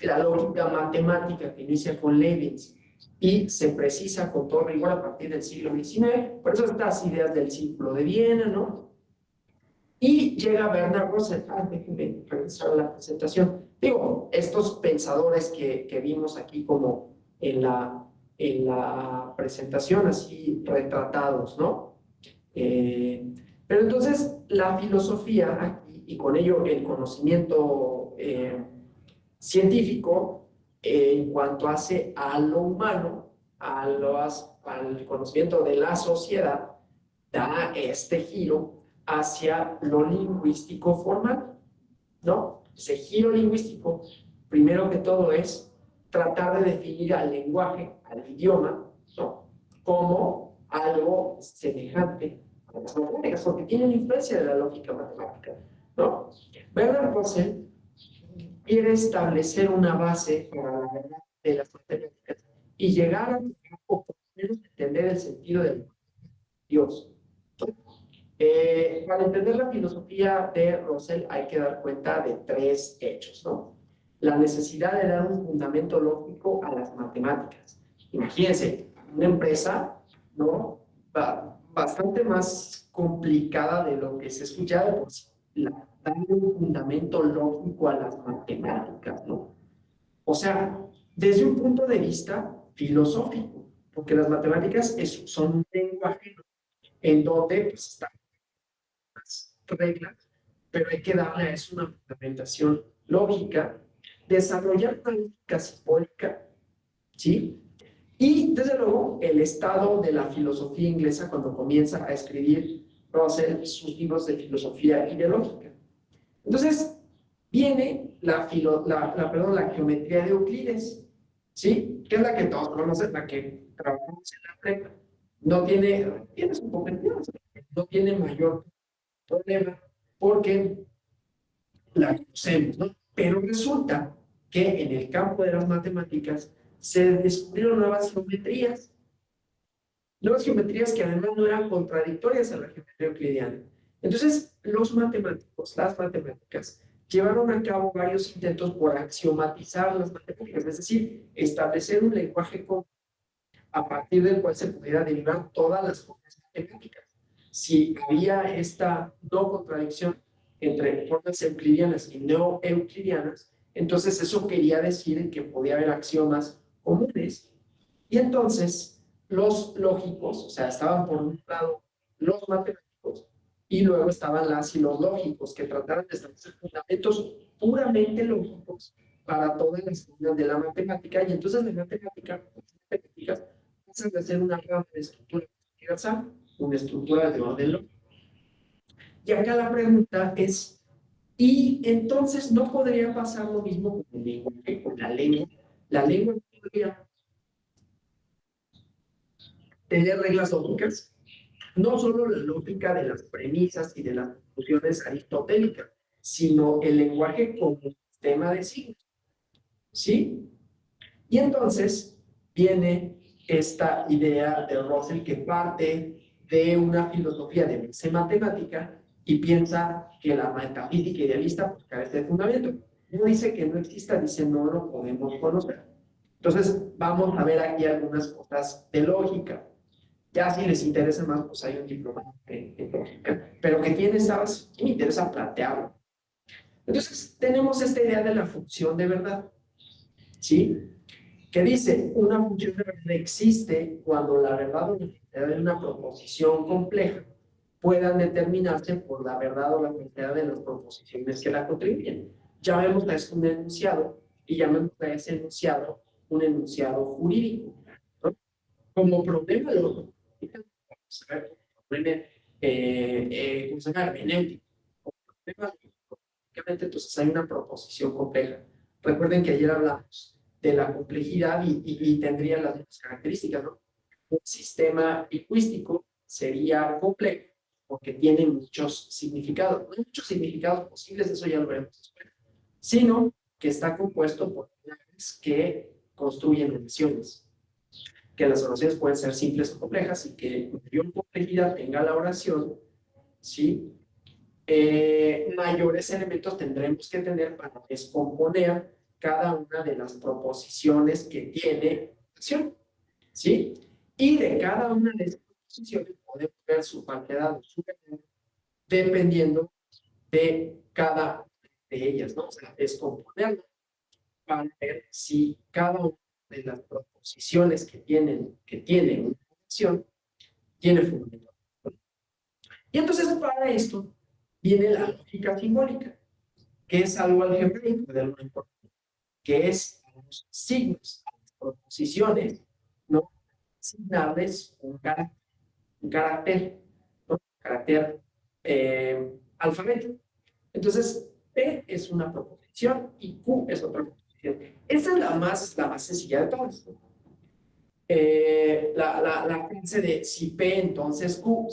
[SPEAKER 1] La lógica matemática que inicia con Leibniz y se precisa con todo rigor a partir del siglo XIX, por eso estas ideas del Círculo de Viena, ¿no? Y llega Bernard Russell. Déjenme regresar a la presentación. Digo, estos pensadores que vimos aquí como en la presentación, así retratados, ¿no? Pero entonces la filosofía aquí, y con ello el conocimiento científico, en cuanto hace a lo humano, al conocimiento de la sociedad, da este giro hacia lo lingüístico formal, ¿no? Ese giro lingüístico, primero que todo, es tratar de definir al lenguaje, al idioma, ¿no? Como algo semejante a las matemáticas, porque tienen influencia de la lógica matemática, ¿no? Bernard Russell quiere establecer una base para la verdad de las matemáticas y llegar a o por lo menos entender el sentido de Dios. Para entender la filosofía de Russell hay que dar cuenta de tres hechos, ¿no? La necesidad de dar un fundamento lógico a las matemáticas. Imagínense, una empresa, ¿no? Bastante más complicada de lo que se escucha de por sí. Darle un fundamento lógico a las matemáticas, ¿no? O sea, desde un punto de vista filosófico, porque las matemáticas son un lenguaje en donde pues, están las reglas, pero hay que darle a eso una fundamentación lógica, desarrollar una lógica simbólica, ¿sí? Y desde luego el estado de la filosofía inglesa cuando comienza a escribir Russell sus libros de filosofía ideológica. Entonces, viene la geometría de Euclides, ¿sí? Que es la que todos conocen, la que trabajamos en la prepa. Tiene su complejidad, no tiene mayor problema porque la conocemos, ¿no? Pero resulta que en el campo de las matemáticas se descubrieron nuevas geometrías que además no eran contradictorias a la geometría euclidiana. Entonces, los matemáticos, las matemáticas, llevaron a cabo varios intentos por axiomatizar las matemáticas, es decir, establecer un lenguaje común a partir del cual se pudiera derivar todas las formas matemáticas. Si había esta no contradicción entre formas euclidianas y no euclidianas, entonces eso quería decir que podía haber axiomas comunes. Y entonces los lógicos, o sea, estaban por un lado los matemáticos y luego estaban las y los lógicos que trataban de establecer fundamentos puramente lógicos para todas las formas de la matemática. Y entonces la matemática, las matemáticas pasan de ser una rama de estructura universal, una estructura de orden lógico. Y acá la pregunta es, ¿y entonces no podría pasar lo mismo con el lenguaje, con la lengua? La lengua podría tener reglas lógicas, no solo la lógica de las premisas y de las conclusiones aristotélicas, sino el lenguaje como sistema de signos, ¿sí? Y entonces viene esta idea de Russell que parte de una filosofía de base matemática y piensa que la metafísica idealista pues, carece de fundamento. No dice que no exista, dice no lo podemos conocer. Entonces, vamos a ver aquí algunas cosas de lógica. Ya si les interesa más, pues hay un diploma en lógica, pero que tiene estas, me interesa plantearlo. Entonces, tenemos esta idea de la función de verdad, ¿sí? Que dice, una función de verdad existe cuando la verdad o la falsedad de una proposición compleja puedan determinarse por la verdad o la falsedad de las proposiciones que la contribuyen. Llamemos a esto un enunciado y llamemos a ese enunciado un enunciado jurídico, ¿no? Como problema lógico, vamos a ver como problema, ¿cómo se llama? Hermenéutico, como problema lógico. lógicamente, entonces hay una proposición compleja. Recuerden que ayer hablamos de la complejidad y tendría las mismas características, ¿no? Un sistema lingüístico sería complejo porque tiene muchos significados. No hay muchos significados posibles, eso ya lo veremos después, sino que está compuesto por palabras que construyen oraciones. Que las oraciones pueden ser simples o complejas y que mayor complejidad tenga la oración, ¿sí? Mayores elementos tendremos que tener para descomponer cada una de las proposiciones que tiene oración, ¿sí? Y de cada una de esas proposiciones podemos ver su falsedad o su verdad dependiendo de cada una de ellas, ¿no? O sea, descomponerlo para ver si cada una de las proposiciones que tienen una oración tiene fundamento. Y entonces para esto viene la lógica simbólica, que es algo algebraico de alguna forma, que es a los signos, a las proposiciones, ¿no? Asignarles un carácter, ¿no? Carácter alfabeto. Entonces, P es una proposición y Q es otra proposición. Esa es la más sencilla de todas, ¿no? La frase de si P, entonces Q,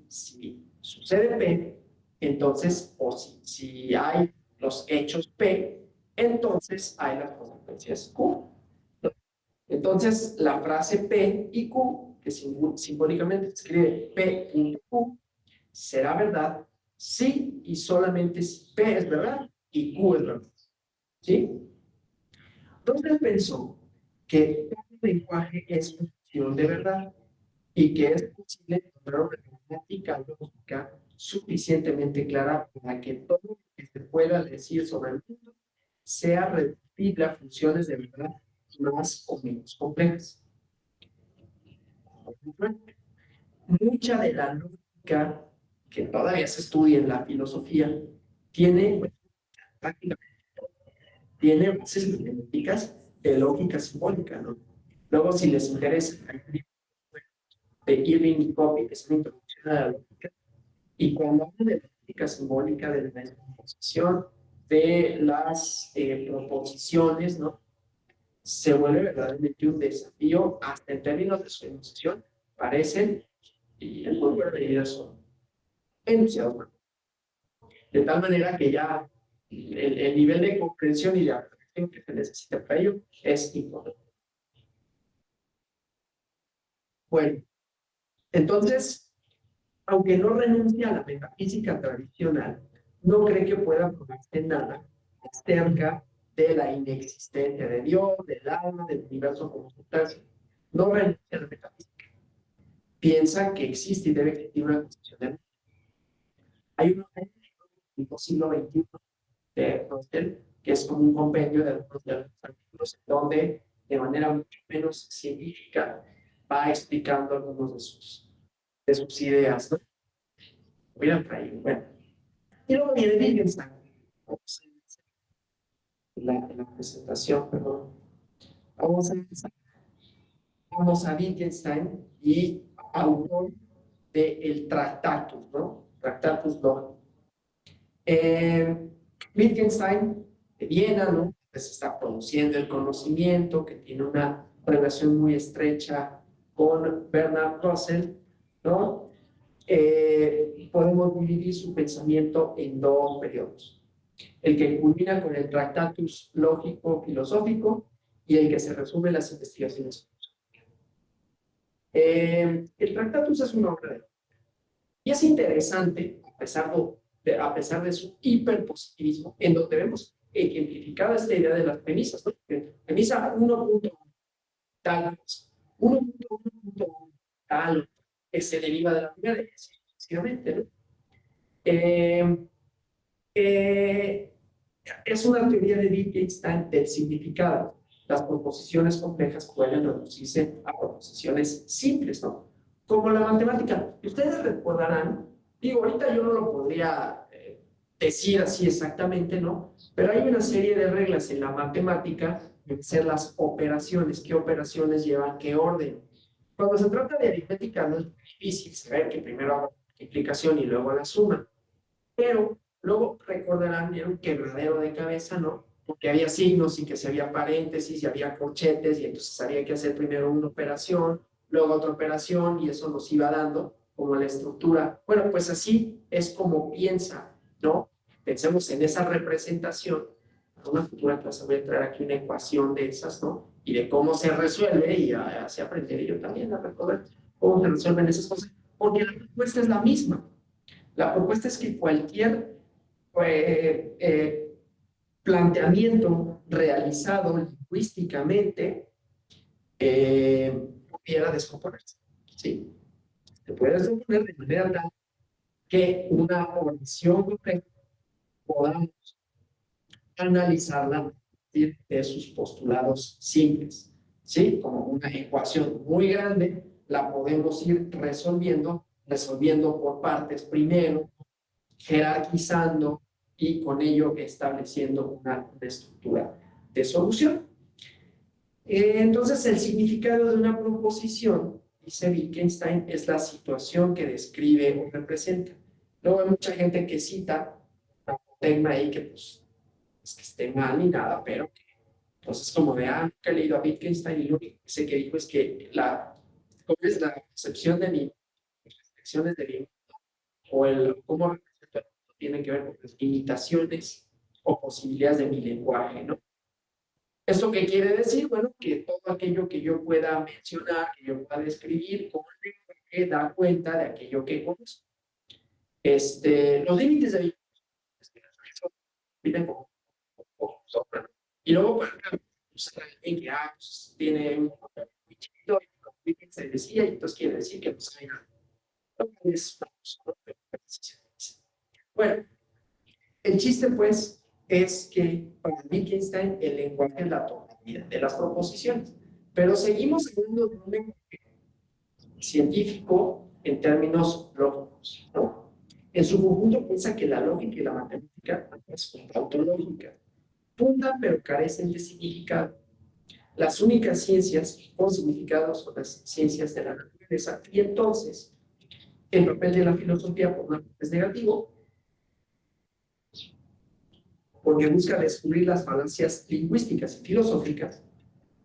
[SPEAKER 1] si sucede P, entonces, o si hay los hechos P, entonces hay las consecuencias Q. Entonces, la frase P y Q, que simbólicamente se escribe P y Q, será verdad si y solamente si P es verdad y Q es verdad. ¿Sí? Entonces pensó que todo lenguaje es función de verdad y que es posible encontrar una gramática lógica suficientemente clara para que todo lo que se pueda decir sobre el mundo sea reducible a funciones de verdad más o menos complejas. Mucha de la lógica que todavía se estudia en la filosofía tiene prácticamente tiene bases matemáticas de lógica simbólica, ¿no? Luego, si les interesa, hay un libro de Irving y Copy, que es una introducción a la lógica, y cuando hablan de lógica simbólica, de la exposición de las proposiciones, ¿no? Se vuelve verdaderamente un desafío, hasta en términos de su enunciación, parecen, y en muy buena medida son enunciados, de tal manera que ya el nivel de comprensión y de abstracción que se necesita para ello es importante. Bueno, entonces, aunque no renuncia a la metafísica tradicional, no cree que pueda probarse nada acerca de la inexistencia de Dios, del alma, del universo como sustancia. No renuncia a la metafísica. Piensa que existe y debe existir una concepción de Dios. Hay un libro siglo XXI de Russell, que es como un compendio de algunos de los artículos donde de manera mucho menos científica va explicando algunos de sus ideas, ¿no? Voy a traer, bueno. Y luego viene Wittgenstein. La presentación, perdón. Vamos a Wittgenstein y autor del Tractatus, ¿no? Tractatus Lógico. Wittgenstein de Viena, ¿no? Que se está produciendo el conocimiento, que tiene una relación muy estrecha con Bernard Russell, ¿no? Podemos dividir su pensamiento en dos periodos. El que culmina con el Tractatus Lógico-Filosófico y el que se resume en las investigaciones filosóficas. El Tractatus es una obra de... Y es interesante, a pesar de su hiperpositivismo, en donde vemos ejemplificada esta idea de las premisas, ¿no? Premisa 1.1, tal cosa, 1.1.1, tal, que se deriva de la primera, exclusivamente, ¿no? Es una teoría de Wittgenstein del significado. Las proposiciones complejas pueden reducirse a proposiciones simples, ¿no? Como la matemática. Ustedes recordarán, digo, ahorita yo no lo podría decir así exactamente, ¿no? Pero hay una serie de reglas en la matemática de ser las operaciones. ¿Qué operaciones llevan qué orden? Cuando se trata de aritmética no es difícil saber que primero hago la multiplicación y luego la suma. Pero Luego recordarán, era un quebradero de cabeza, ¿no? Porque había signos y que si había paréntesis y había corchetes y entonces había que hacer primero una operación, luego otra operación y eso nos iba dando como la estructura. Bueno, pues así es como piensa, ¿no? Pensemos en esa representación. En una futura clase voy a traer aquí una ecuación de esas, ¿no? Y de cómo se resuelve y así aprenderé yo también a recordar cómo se resuelven esas cosas, porque la respuesta es la misma. La propuesta es que cualquier planteamiento realizado lingüísticamente pudiera descomponerse. ¿Sí? Se puede descomponer de manera tal que una oración completa podamos analizarla a partir de sus postulados simples. ¿Sí? Como una ecuación muy grande, la podemos ir resolviendo por partes primero, jerarquizando y con ello estableciendo una estructura de solución. Entonces, el significado de una proposición, dice Wittgenstein, es la situación que describe o representa. Luego hay mucha gente que cita un tema ahí que pues es que esté mal ni nada, pero que pues es como de, nunca he leído a Wittgenstein y lo único que sé que dijo es que ¿cómo es la concepción de mi, las reflexiones de mi, o el cómo representa tiene que ver con las limitaciones o posibilidades de mi lenguaje, ¿no? ¿Esto qué quiere decir? Bueno, que todo aquello que yo pueda mencionar, que yo pueda describir, con el lenguaje da cuenta de aquello que conozco. Los límites de mi viven como sombra, ¿no? Y luego, por ejemplo, pues, alguien que pues, tiene un papel muy chiquito, y como se decía, y entonces quiere decir que pues hay algo. Bueno, el chiste, pues, es que para Wittgenstein el lenguaje es la totalidad de las proposiciones, pero seguimos hablando de un lenguaje científico en términos lógicos, ¿no? En su conjunto piensa que la lógica y la matemática son tautológicas, fundan pero carecen de significado. Las únicas ciencias con significado son las ciencias de la naturaleza, y entonces el papel de la filosofía, por una parte, es negativo, porque busca descubrir las falacias lingüísticas y filosóficas,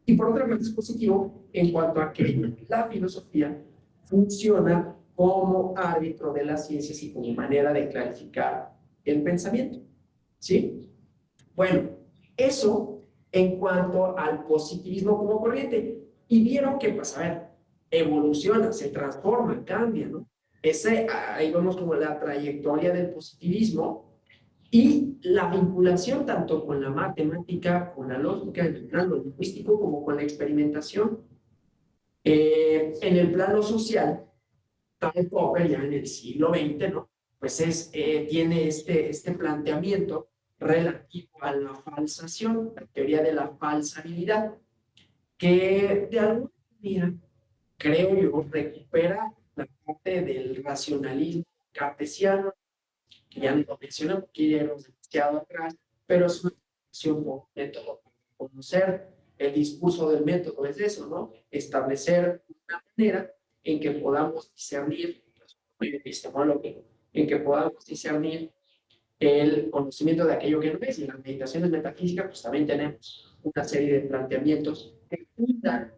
[SPEAKER 1] y por otra parte es positivo en cuanto a que la filosofía funciona como árbitro de las ciencias y como manera de clarificar el pensamiento. ¿Sí? Bueno, eso en cuanto al positivismo como corriente. Y vieron que, pues, a ver, evoluciona, se transforma, cambia, ¿no? Ahí vemos como la trayectoria del positivismo y la vinculación tanto con la matemática, con la lógica, en el plano lingüístico, como con la experimentación. En el plano social, Karl Popper ya en el siglo XX, ¿no? Pues tiene este planteamiento relativo a la falsación, la teoría de la falsabilidad, que de alguna manera, creo yo, recupera la parte del racionalismo cartesiano, que ya lo mencioné porque ya iremos demasiado atrás, pero es una cuestión como método para conocer el discurso del método, es eso, ¿no? Establecer una manera en que podamos discernir, muy epistemológico, en que podamos discernir el conocimiento de aquello que no es. Y en las meditaciones metafísicas, pues también tenemos una serie de planteamientos que fundan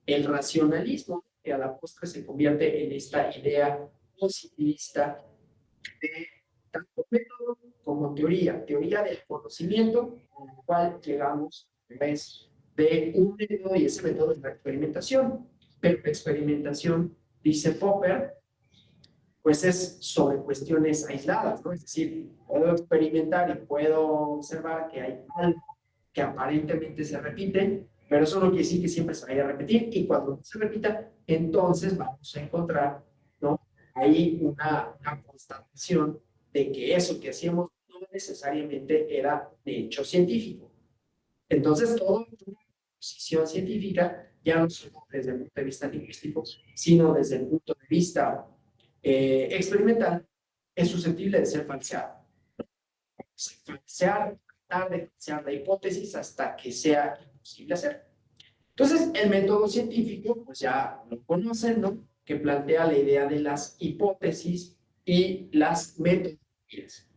[SPEAKER 1] el racionalismo, que a la postre se convierte en esta idea positivista de tanto método como teoría, teoría del conocimiento, con el cual llegamos a través de un método, y ese método es la experimentación. Pero la experimentación, dice Popper, pues es sobre cuestiones aisladas, ¿no? Es decir, puedo experimentar y puedo observar que hay algo que aparentemente se repite, pero eso no quiere decir que siempre se vaya a repetir, y cuando se repita, entonces vamos a encontrar, ¿no? Ahí una constatación de que eso que hacíamos no necesariamente era de hecho científico. Entonces, toda una posición científica, ya no solo desde el punto de vista lingüístico, sino desde el punto de vista experimental, es susceptible de ser falseado. Falsear, tratar de falsear la hipótesis hasta que sea imposible hacer. Entonces, el método científico, pues ya lo conocen, ¿no? Que plantea la idea de las hipótesis y las metodologías.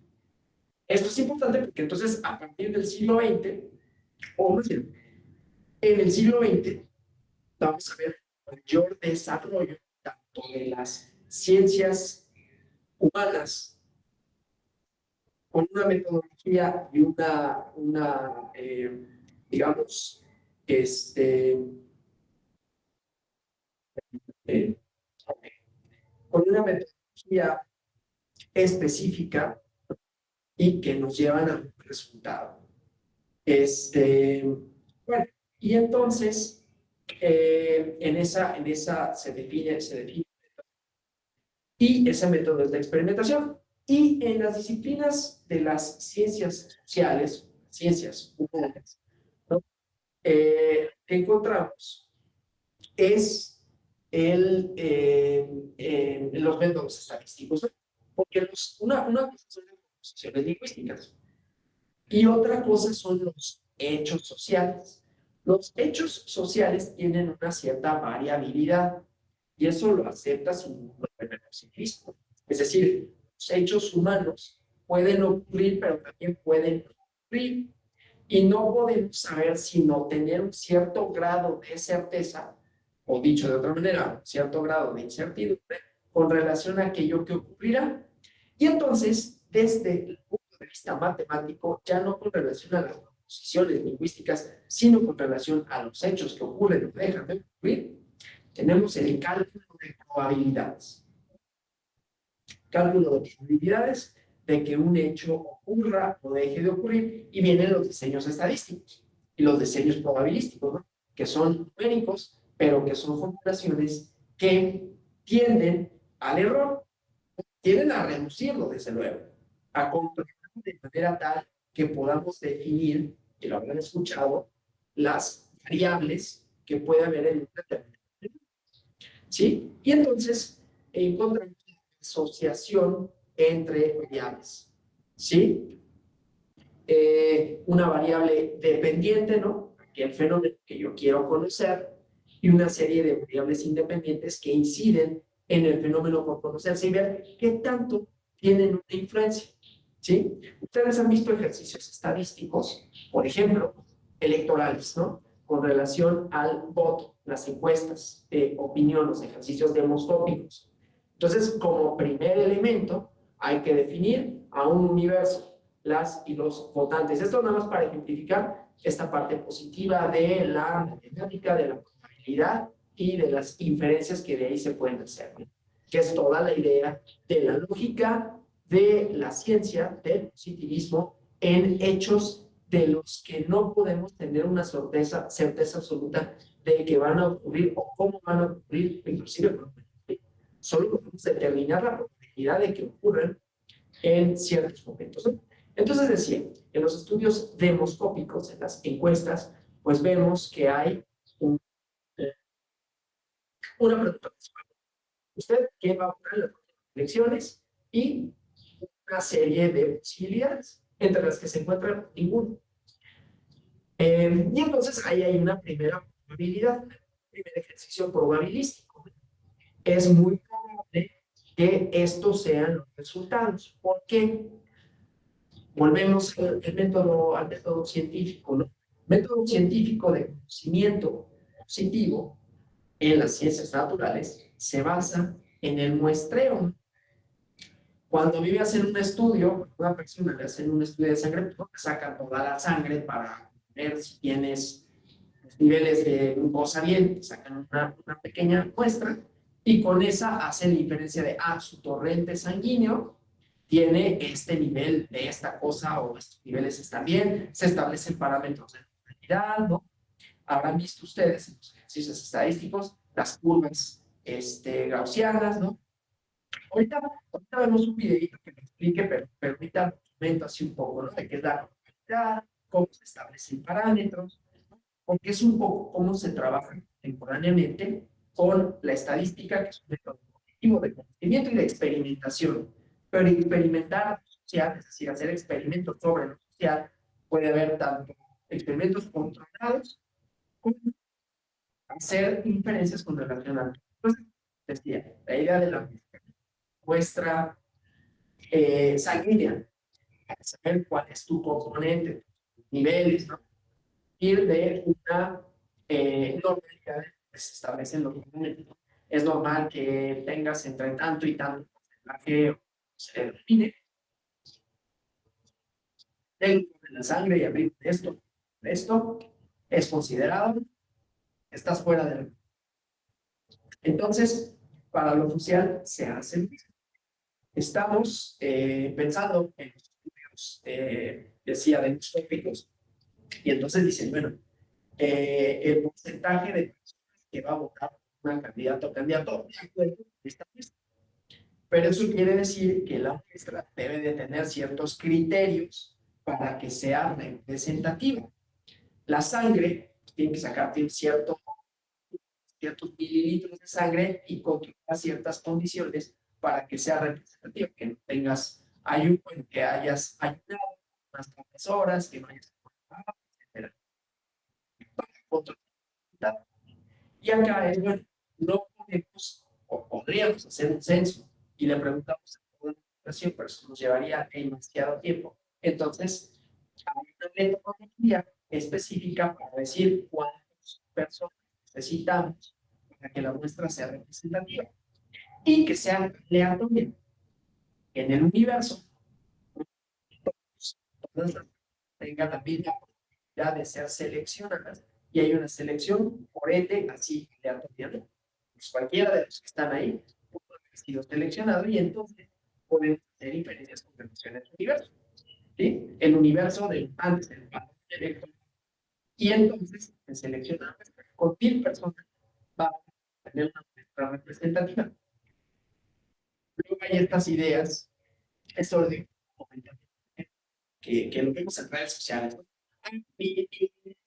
[SPEAKER 1] Esto es importante porque entonces a partir del siglo XX, o más bien, en el siglo XX, vamos a ver mayor desarrollo tanto de las ciencias humanas con una metodología y digamos, eh, con una metodología específica y que nos llevan a un resultado. Bueno, y entonces en esa se define, y ese método es la experimentación. Y en las disciplinas de las ciencias sociales, ciencias humanas, ¿no? Que encontramos es los métodos estadísticos, ¿no? Porque una cosa son las composiciones lingüísticas y otra cosa son los hechos sociales. Los hechos sociales tienen una cierta variabilidad y eso lo acepta sin ningún problema el positivismo. Es decir, los hechos humanos pueden ocurrir, pero también pueden no ocurrir. Y no podemos saber sino tener un cierto grado de certeza, o dicho de otra manera, un cierto grado de incertidumbre con relación a aquello que ocurrirá. Y entonces, desde el punto de vista matemático, ya no con relación a las proposiciones lingüísticas, sino con relación a los hechos que ocurren o dejan de ocurrir, tenemos el cálculo de probabilidades. Cálculo de probabilidades de que un hecho ocurra o deje de ocurrir, y vienen los diseños estadísticos y los diseños probabilísticos, ¿no? Que son numéricos, pero que son formulaciones que tienden al error, tienden a reducirlo, desde luego, a completar de manera tal que podamos definir, y lo habrán escuchado, las variables que puede haber en un determinado. ¿Sí? Y entonces encontramos asociación entre variables. ¿Sí? Una variable dependiente, ¿no? Que el fenómeno que yo quiero conocer, y una serie de variables independientes que inciden en el fenómeno por conocerse y ver qué tanto tienen una influencia. ¿Sí? Ustedes han visto ejercicios estadísticos, por ejemplo, electorales, ¿no? Con relación al voto, las encuestas de opinión, los ejercicios demoscópicos. Entonces, como primer elemento, hay que definir a un universo, las y los votantes. Esto nada más para ejemplificar esta parte positiva de la matemática, de la probabilidad y de las inferencias que de ahí se pueden hacer, ¿no? Que es toda la idea de la lógica de la ciencia, del positivismo, en hechos de los que no podemos tener una certeza absoluta de que van a ocurrir o cómo van a ocurrir, inclusive solo podemos determinar la probabilidad de que ocurran en ciertos momentos, ¿no? Entonces decía, en los estudios demoscópicos, en las encuestas, pues vemos que hay una pregunta. ¿Usted qué va a votar en las elecciones? Y una serie de posibilidades, entre las que se encuentra ninguno. Y entonces ahí hay una primera probabilidad, un primer ejercicio probabilístico. Es muy probable que estos sean los resultados. ¿Por qué? Volvemos al método científico, ¿no? Método científico de conocimiento positivo en las ciencias naturales se basa en el muestreo. Cuando a mí me hacen un estudio, una persona le hacen un estudio de sangre, pues sacan toda la sangre para ver si tienes niveles de glucosa bien, sacan una pequeña muestra y con esa hacen la diferencia de, su torrente sanguíneo tiene este nivel de esta cosa o estos niveles están bien, se establecen parámetros de normalidad, ¿no? Habrán visto ustedes en los ejercicios estadísticos las curvas gaussianas, ¿no? Ahorita vemos un videito que me explique, pero ahorita comento así un poco, ¿no? De qué es la normalidad, cómo se establecen parámetros, ¿no? Porque es un poco cómo se trabaja contemporáneamente con la estadística, que es un método cognitivo de conocimiento y de experimentación. Pero experimentar social, es decir, hacer experimentos sobre lo social, puede haber tanto experimentos controlados como hacer inferencias con relación a. Entonces, decía, la idea de la muestra sanguínea. para saber cuál es tu componente, tus niveles, ¿no? Ir de una normalidad que se establece en lo que es normal que tengas entre tanto y tanto porcentaje se define dentro de la sangre y abrir esto es considerado, estás fuera del. Entonces, para lo social se hace lo mismo. Estamos pensando en los estudios, decía, de los tópicos, y entonces dicen, bueno, el porcentaje de personas que va a votar por una candidata o candidato de acuerdo con esta muestra. Pero eso quiere decir que la muestra debe de tener ciertos criterios para que sea representativa. La sangre tiene que sacar ciertos mililitros de sangre y controlar ciertas condiciones para que sea representativa, que no tengas ayuno, que hayas ayunado unas pocas horas, que no hayas trabajado, etc. Para controlar. Y acá es, bueno, no podemos o podríamos hacer un censo y le preguntamos a toda la población, pero eso nos llevaría demasiado tiempo. Entonces, hay una metodología específica para decir cuántas personas necesitamos para que la muestra sea representativa y que sea aleatoria. En el universo, todas las tengan la misma probabilidad de ser seleccionadas y hay una selección por ende así aleatoria, ¿no? Pues cualquiera de los que están ahí pudo haber sido seleccionado y entonces podemos hacer inferencias con relación al universo. ¿Sí? El universo del antes del patrón electoral. Y entonces, se selecciona con 1000 personas va a tener una muestra representativa. Luego hay estas ideas, esto de que lo vemos en redes sociales, ¿no? Mi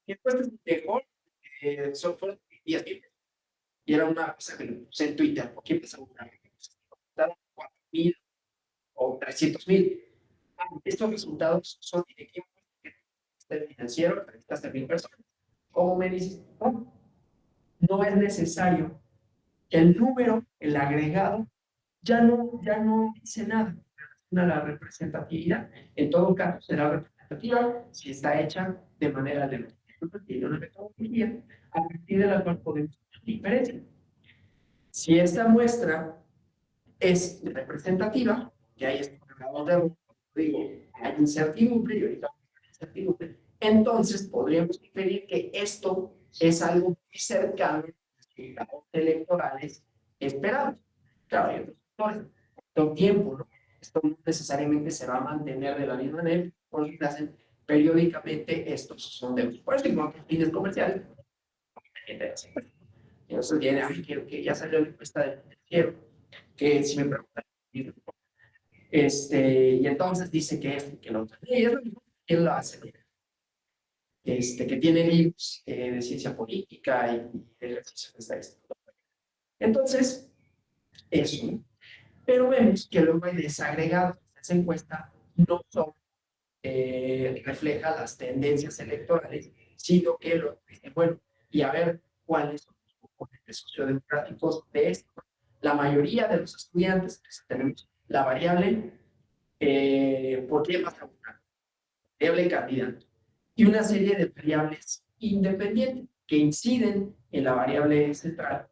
[SPEAKER 1] encuesta es mejor, son fueron 10,000. Y era una cosa que le puse en Twitter, porque empezó a buscar 4,000 o 300,000. Estos resultados son directivos del financiero, estas de 1000 personas. ¿Cómo me dices? No, no es necesario que el número, el agregado, ya no dice nada a la representatividad. En todo caso, será representativa si está hecha de manera de tiene una metodología a partir de la cual podemos diferenciar. Si esta muestra es representativa, que hay estos cargadores de error, digo, hay incertidumbre y ahorita incertidumbre, entonces podríamos inferir que esto es algo muy cercano a los resultados electorales esperados. Claro, hay otros factores, todo tiempo, ¿no? Esto no necesariamente se va a mantener de la misma manera, por eso se hacen periódicamente estos sondeos. Por eso, con fines comerciales, entonces viene, ay, quiero que ya salió la encuesta del financiero, que si me preguntan, y entonces dice que esto, que lo otro. Y es lo mismo que él lo hace, que tiene libros de ciencia política y de ejercicio de estadística. Entonces, eso, ¿no? Pero vemos que luego hay desagregados. Esa encuesta no solo refleja las tendencias electorales, sino que lo dice, bueno, y a ver cuáles son los componentes sociodemocráticos de esto. La mayoría de los estudiantes, pues, tenemos la variable por quién vas a votar, variable candidato, y una serie de variables independientes que inciden en la variable central.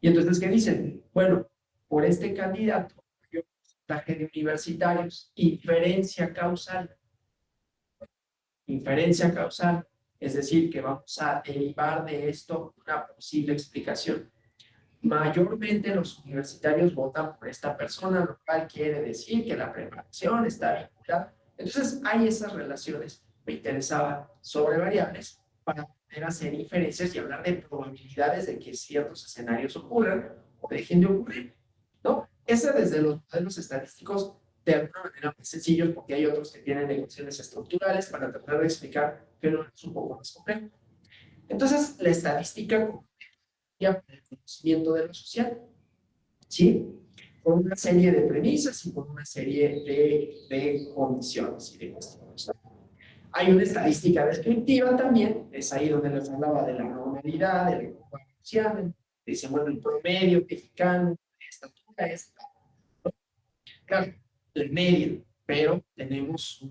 [SPEAKER 1] Y entonces, ¿qué dicen? Bueno, por este candidato, yo porcentaje de universitarios, inferencia causal, es decir, que vamos a derivar de esto una posible explicación. Mayormente los universitarios votan por esta persona, lo cual quiere decir que la preparación está vinculada. Entonces, hay esas relaciones. Me interesaba sobre variables para poder hacer inferencias y hablar de probabilidades de que ciertos escenarios ocurran o dejen de ocurrir, ¿no? Ese desde los modelos estadísticos de alguna manera más sencillos, porque hay otros que tienen ecuaciones estructurales para tratar de explicar fenómenos un poco más complejos. Entonces, la estadística el conocimiento de lo social, ¿sí? Con una serie de premisas y con una serie de condiciones y de cuestiones. Hay una estadística descriptiva también, es ahí donde les hablaba de la normalidad, de la curva social, dice, bueno, el promedio mexicano, estatura es, claro, el medio, pero tenemos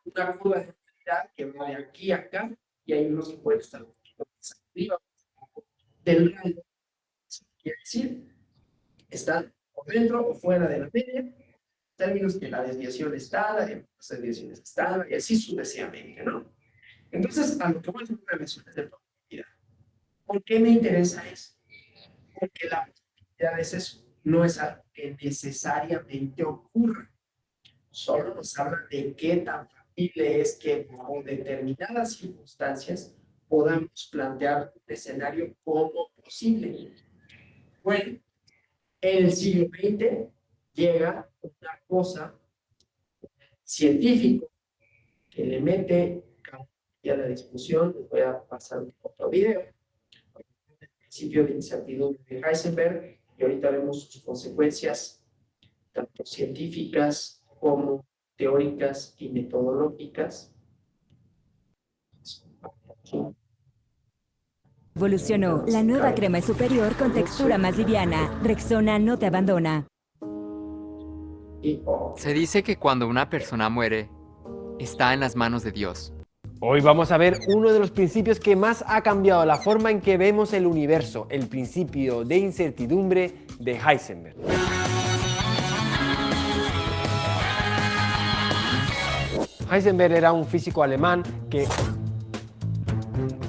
[SPEAKER 1] una curva de velocidad que va de aquí a acá, y hay unos que pueden estar un poquito más arriba del rango. Quiere decir, están por dentro o fuera de la media, términos que la desviación es dada, las desviaciones están, y así sucesivamente, ¿no? Entonces, a lo que voy a hacer relaciones de probabilidad. ¿Por qué me interesa eso? Porque la probabilidad es eso, no es algo que necesariamente ocurra. Solo nos habla de qué tan factible es que bajo determinadas circunstancias podamos plantear un escenario como posible. Bueno, en el siglo XX llega una cosa científica que le mete a la discusión. Les voy a pasar otro video. El principio de incertidumbre de Heisenberg, y ahorita vemos sus consecuencias, tanto científicas como teóricas y metodológicas.
[SPEAKER 4] Evolucionó. La nueva crema es superior con textura más liviana. Rexona no te abandona.
[SPEAKER 5] Se dice que cuando una persona muere, está en las manos de Dios.
[SPEAKER 6] Hoy vamos a ver uno de los principios que más ha cambiado la forma en que vemos el universo, el principio de incertidumbre de Heisenberg. Heisenberg era un físico alemán que...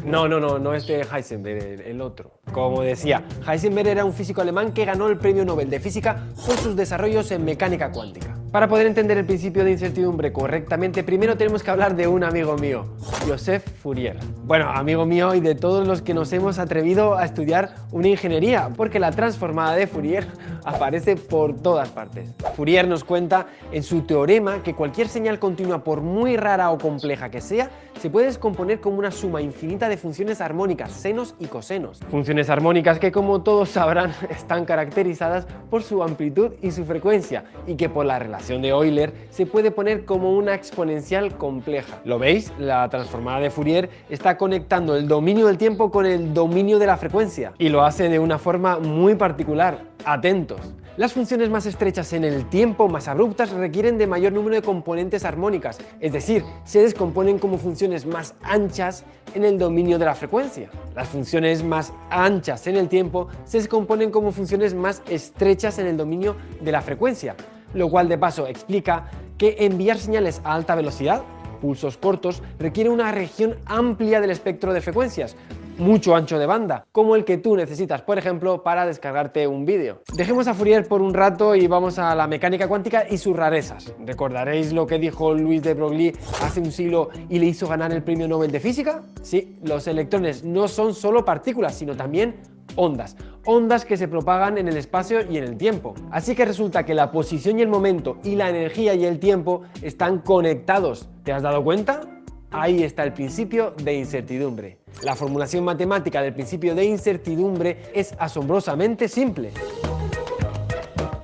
[SPEAKER 6] No es de Heisenberg, el otro. Como decía, Heisenberg era un físico alemán que ganó el Premio Nobel de Física por sus desarrollos en mecánica cuántica. Para poder entender el principio de incertidumbre correctamente, primero tenemos que hablar de un amigo mío, Joseph Fourier. Bueno, amigo mío y de todos los que nos hemos atrevido a estudiar una ingeniería, porque la transformada de Fourier aparece por todas partes. Fourier nos cuenta en su teorema que cualquier señal continua, por muy rara o compleja que sea, se puede descomponer como una suma infinita de funciones armónicas, senos y cosenos. Funciones armónicas que, como todos sabrán, están caracterizadas por su amplitud y su frecuencia, y que por la relación de Euler se puede poner como una exponencial compleja. ¿Lo veis? La transformada de Fourier está conectando el dominio del tiempo con el dominio de la frecuencia, y lo hace de una forma muy particular. Atentos. Las funciones más estrechas en el tiempo, más abruptas, requieren de mayor número de componentes armónicas, es decir, se descomponen como funciones más anchas en el dominio de la frecuencia. Las funciones más anchas en el tiempo se descomponen como funciones más estrechas en el dominio de la frecuencia, lo cual de paso explica que enviar señales a alta velocidad, pulsos cortos, requiere una región amplia del espectro de frecuencias, mucho ancho de banda, como el que tú necesitas, por ejemplo, para descargarte un vídeo. Dejemos a Fourier por un rato y vamos a la mecánica cuántica y sus rarezas. ¿Recordaréis lo que dijo Louis de Broglie hace un siglo y le hizo ganar el Premio Nobel de Física? Sí, los electrones no son solo partículas, sino también ondas. Ondas que se propagan en el espacio y en el tiempo. Así que resulta que la posición y el momento y la energía y el tiempo están conectados. ¿Te has dado cuenta? Ahí está el principio de incertidumbre. La formulación matemática del principio de incertidumbre es asombrosamente simple.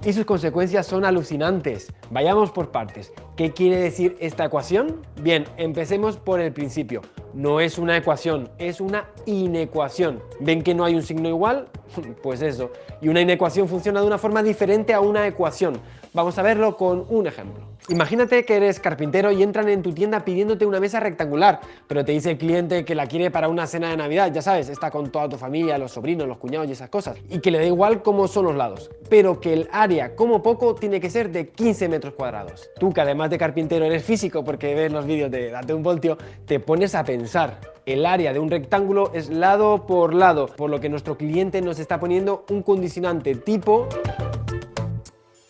[SPEAKER 6] Y sus consecuencias son alucinantes. Vayamos por partes. ¿Qué quiere decir esta ecuación? Bien, empecemos por el principio. No es una ecuación, es una inecuación. ¿Ven que no hay un signo igual? Pues eso. Y una inecuación funciona de una forma diferente a una ecuación. Vamos a verlo con un ejemplo. Imagínate que eres carpintero y entran en tu tienda pidiéndote una mesa rectangular, pero te dice el cliente que la quiere para una cena de Navidad, ya sabes, está con toda tu familia, los sobrinos, los cuñados y esas cosas, y que le da igual cómo son los lados, pero que el área, como poco, tiene que ser de 15 metros cuadrados. Tú, que además de carpintero eres físico porque ves los vídeos de Date un Voltio, te pones a pensar. El área de un rectángulo es lado por lado, por lo que nuestro cliente nos está poniendo un condicionante tipo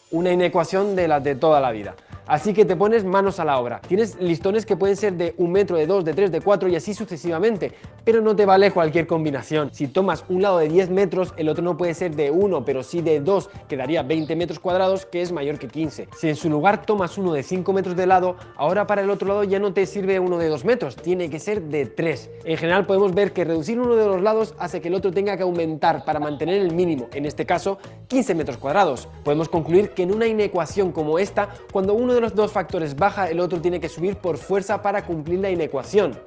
[SPEAKER 6] una inecuación de las de toda la vida. Así que te pones manos a la obra. Tienes listones que pueden ser de 1 metro, de 2, de 3, de 4 y así sucesivamente, pero no te vale cualquier combinación. Si tomas un lado de 10 metros, el otro no puede ser de 1, pero sí de 2, que daría 20 metros cuadrados, que es mayor que 15. Si en su lugar tomas uno de 5 metros de lado, ahora para el otro lado ya no te sirve uno de 2 metros, tiene que ser de 3. En general podemos ver que reducir uno de los lados hace que el otro tenga que aumentar para mantener el mínimo, en este caso 15 metros cuadrados. Podemos concluir que en una inecuación como esta, cuando uno de los dos factores baja, el otro tiene que subir por fuerza para cumplir la inecuación.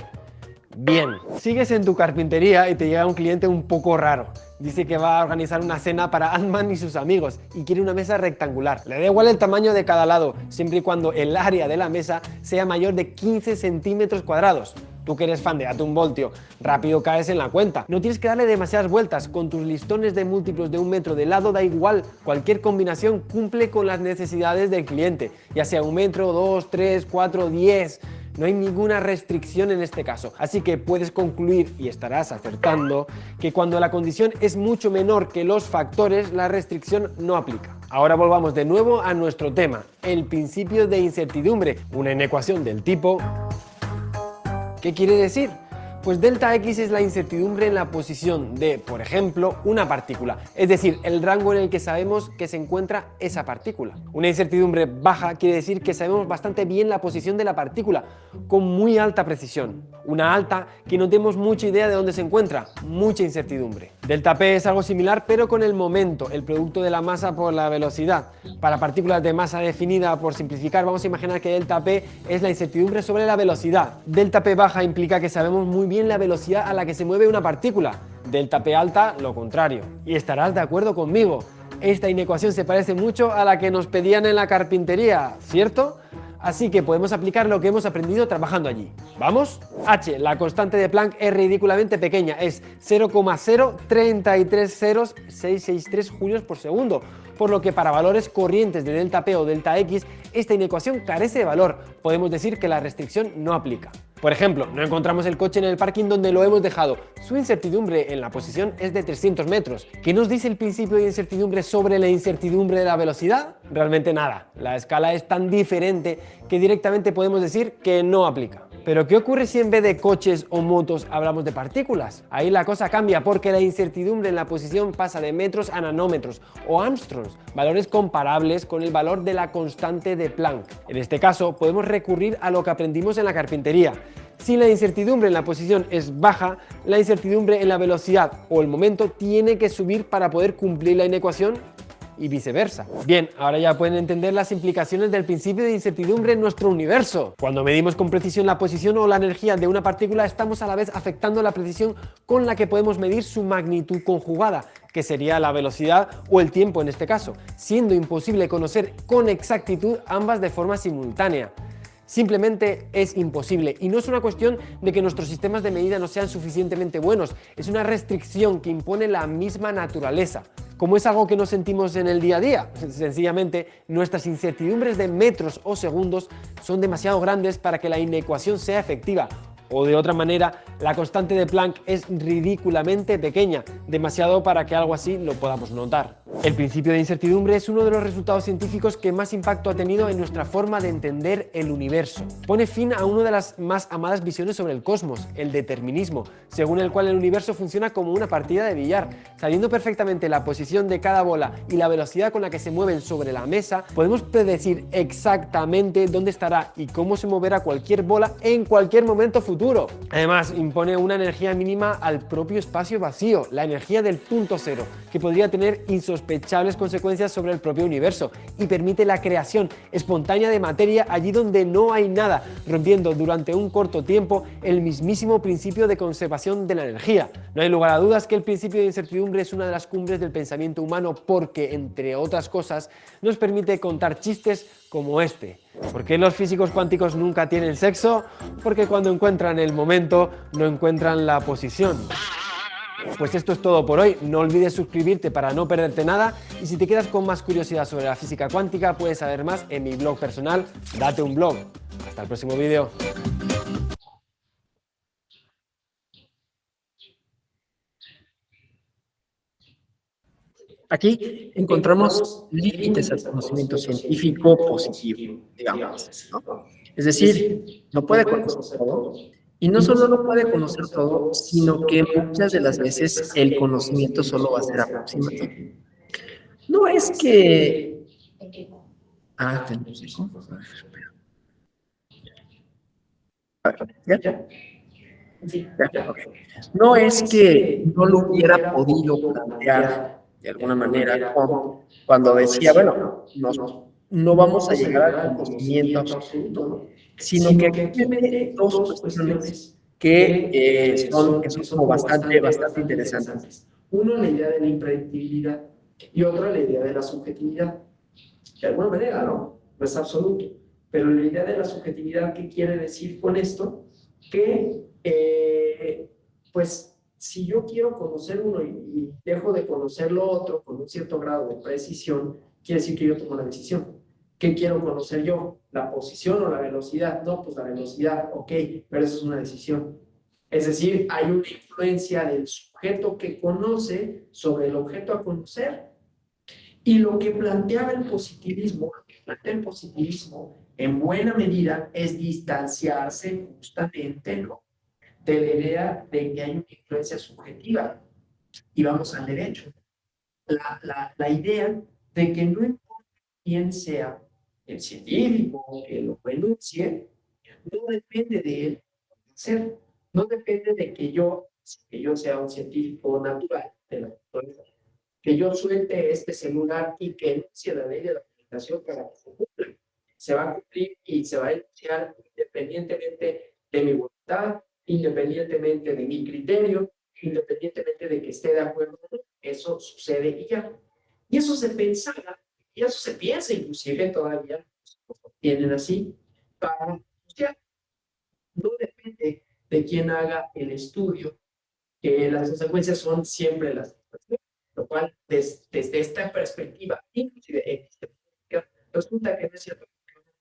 [SPEAKER 6] Bien, sigues en tu carpintería y te llega un cliente un poco raro. Dice que va a organizar una cena para Ant-Man y sus amigos y quiere una mesa rectangular. Le da igual el tamaño de cada lado, siempre y cuando el área de la mesa sea mayor de 15 centímetros cuadrados. Tú que eres fan de Date un Voltio, rápido caes en la cuenta. No tienes que darle demasiadas vueltas, con tus listones de múltiplos de 1 metro de lado da igual, cualquier combinación cumple con las necesidades del cliente, ya sea 1 metro, 2, 3, 4, 10... No hay ninguna restricción en este caso, así que puedes concluir, y estarás acertando, que cuando la condición es mucho menor que los factores, la restricción no aplica. Ahora volvamos de nuevo a nuestro tema, el principio de incertidumbre, una inecuación del tipo... ¿Qué quiere decir? Pues delta X es la incertidumbre en la posición de, por ejemplo, una partícula, es decir, el rango en el que sabemos que se encuentra esa partícula. Una incertidumbre baja quiere decir que sabemos bastante bien la posición de la partícula, con muy alta precisión. Una alta que no tenemos mucha idea de dónde se encuentra, mucha incertidumbre. Delta P es algo similar, pero con el momento, el producto de la masa por la velocidad. Para partículas de masa definida, por simplificar, vamos a imaginar que delta P es la incertidumbre sobre la velocidad. Delta P baja implica que sabemos muy bien la velocidad a la que se mueve una partícula. Delta P alta, lo contrario. Y estarás de acuerdo conmigo, esta inecuación se parece mucho a la que nos pedían en la carpintería, ¿cierto? Así que podemos aplicar lo que hemos aprendido trabajando allí. ¿Vamos? H, la constante de Planck, es ridículamente pequeña, es 0,03300663 julios por segundo, por lo que para valores corrientes de delta P o delta X, esta inecuación carece de valor, podemos decir que la restricción no aplica. Por ejemplo, no encontramos el coche en el parking donde lo hemos dejado. Su incertidumbre en la posición es de 300 metros. ¿Qué nos dice el principio de incertidumbre sobre la incertidumbre de la velocidad? Realmente nada. La escala es tan diferente que directamente podemos decir que no aplica. Pero ¿qué ocurre si en vez de coches o motos hablamos de partículas? Ahí la cosa cambia porque la incertidumbre en la posición pasa de metros a nanómetros o angstroms, valores comparables con el valor de la constante de Planck. En este caso podemos recurrir a lo que aprendimos en la carpintería. Si la incertidumbre en la posición es baja, la incertidumbre en la velocidad o el momento tiene que subir para poder cumplir la inecuación y viceversa. Bien, ahora ya pueden entender las implicaciones del principio de incertidumbre en nuestro universo. Cuando medimos con precisión la posición o la energía de una partícula, estamos a la vez afectando la precisión con la que podemos medir su magnitud conjugada, que sería la velocidad o el tiempo en este caso, siendo imposible conocer con exactitud ambas de forma simultánea. Simplemente es imposible, y no es una cuestión de que nuestros sistemas de medida no sean suficientemente buenos, es una restricción que impone la misma naturaleza. Como es algo que no sentimos en el día a día, sencillamente nuestras incertidumbres de metros o segundos son demasiado grandes para que la inecuación sea efectiva. O de otra manera, la constante de Planck es ridículamente pequeña, demasiado para que algo así lo podamos notar. El principio de incertidumbre es uno de los resultados científicos que más impacto ha tenido en nuestra forma de entender el universo. Pone fin a una de las más amadas visiones sobre el cosmos, el determinismo, según el cual el universo funciona como una partida de billar. Sabiendo perfectamente la posición de cada bola y la velocidad con la que se mueven sobre la mesa, podemos predecir exactamente dónde estará y cómo se moverá cualquier bola en cualquier momento futuro. Además, impone una energía mínima al propio espacio vacío, la energía del punto cero, que podría tener insospechables consecuencias sobre el propio universo, y permite la creación espontánea de materia allí donde no hay nada, rompiendo durante un corto tiempo el mismísimo principio de conservación de la energía. No hay lugar a dudas que el principio de incertidumbre es una de las cumbres del pensamiento humano porque, entre otras cosas, nos permite contar chistes como este. ¿Por qué los físicos cuánticos nunca tienen sexo? Porque cuando encuentran el momento, no encuentran la posición. Pues esto es todo por hoy, no olvides suscribirte para no perderte nada, y si te quedas con más curiosidad sobre la física cuántica, puedes saber más en mi blog personal, Date un Blog. Hasta el próximo vídeo.
[SPEAKER 7] Aquí encontramos límites al conocimiento científico positivo, digamos, ¿no? Es decir, no puede conocer todo, y no solo no puede conocer todo, sino que muchas de las veces el conocimiento solo va a ser aproximativo. No es que... tenemos eco. A ver, ¿ya? Ya, ok. No es que no lo hubiera podido plantear de alguna manera cuando decía, bueno, no vamos a llegar al conocimiento absoluto, sino que aquí tiene dos cuestiones que son como bastante interesantes.
[SPEAKER 1] Uno, la idea de la impredictibilidad y otro, la idea de la subjetividad. De alguna manera, ¿no? No es absoluto. Pero la idea de la subjetividad, ¿qué quiere decir con esto? Que, pues, si yo quiero conocer uno y dejo de conocer lo otro con un cierto grado de precisión, quiere decir que yo tomo la decisión. ¿Qué quiero conocer yo? ¿La posición o la velocidad? No, pues la velocidad, ok, pero eso es una decisión. Es decir, hay una influencia del sujeto que conoce sobre el objeto a conocer. Y lo que planteaba el positivismo, lo que plantea el positivismo en buena medida es distanciarse justamente, ¿no?, de la idea de que hay una influencia subjetiva. Y vamos al derecho. La idea de que no importa quién sea el científico que lo enuncie, no depende de él ser, no depende de que yo sea un científico natural de la naturaleza, que yo suelte este celular y que enuncie la ley de la gravitación para que se cumpla. Se va a cumplir y se va a enunciar independientemente de mi voluntad, independientemente de mi criterio, independientemente de que esté de acuerdo o no. Eso sucede y ya. Y eso se pensaba, y eso se piensa inclusive todavía, lo tienen así, para enunciar. No depende de quién haga el estudio, que las consecuencias son siempre las mismas, lo cual desde esta perspectiva, inclusive epistemológica, resulta que no es cierto que uno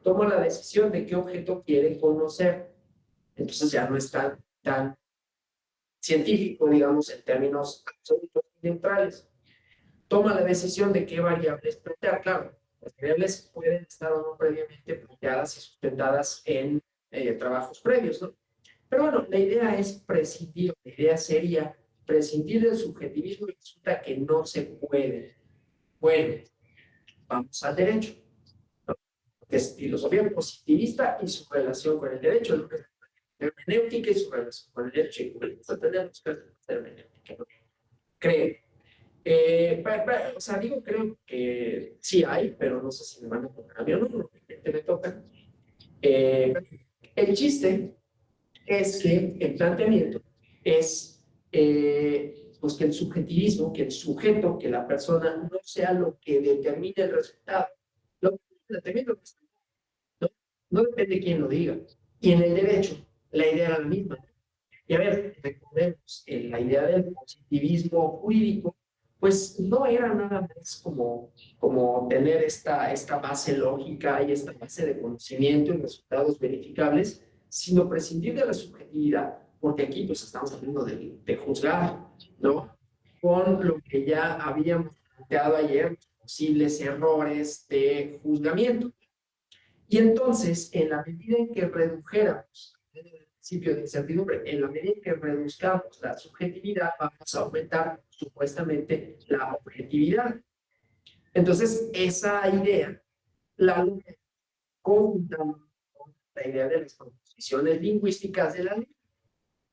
[SPEAKER 1] toma la decisión de qué objeto quiere conocer. Entonces ya no es tan científico, digamos, en términos absolutos y neutrales. Toma la decisión de qué variables plantear. Claro, las variables pueden estar o no previamente planteadas y sustentadas en trabajos previos, ¿no? Pero bueno, la idea es prescindir, la idea sería prescindir del subjetivismo y resulta que no se puede. Bueno, vamos al derecho, ¿no?, que es filosofía positivista y su relación con el derecho, ¿no?, hermenéutica y su relación con el derecho. Y vamos a tener los casos de hermenéutica, ¿no? Creo. O sea, digo, creo que sí hay, pero no sé si me van a poner a mí o no, normalmente me tocan. El chiste es que el planteamiento es pues que el subjetivismo, que el sujeto, que la persona no sea lo que determine el resultado. Lo que determina el resultado, ¿no? No depende de quién lo diga. Y en el derecho, la idea era la misma. Y a ver, recordemos, la idea del positivismo jurídico, pues no era nada más como tener esta base lógica y esta base de conocimiento y resultados verificables, sino prescindir de la subjetividad, porque aquí pues estamos hablando de juzgar, ¿no?, con lo que ya habíamos planteado ayer, posibles errores de juzgamiento. Y entonces, en la medida en que redujéramos el principio de incertidumbre, en la medida en que reduzcamos la subjetividad, vamos a aumentar supuestamente la objetividad. Entonces, esa idea la conjuntamos con la idea de las proposiciones lingüísticas de la ley.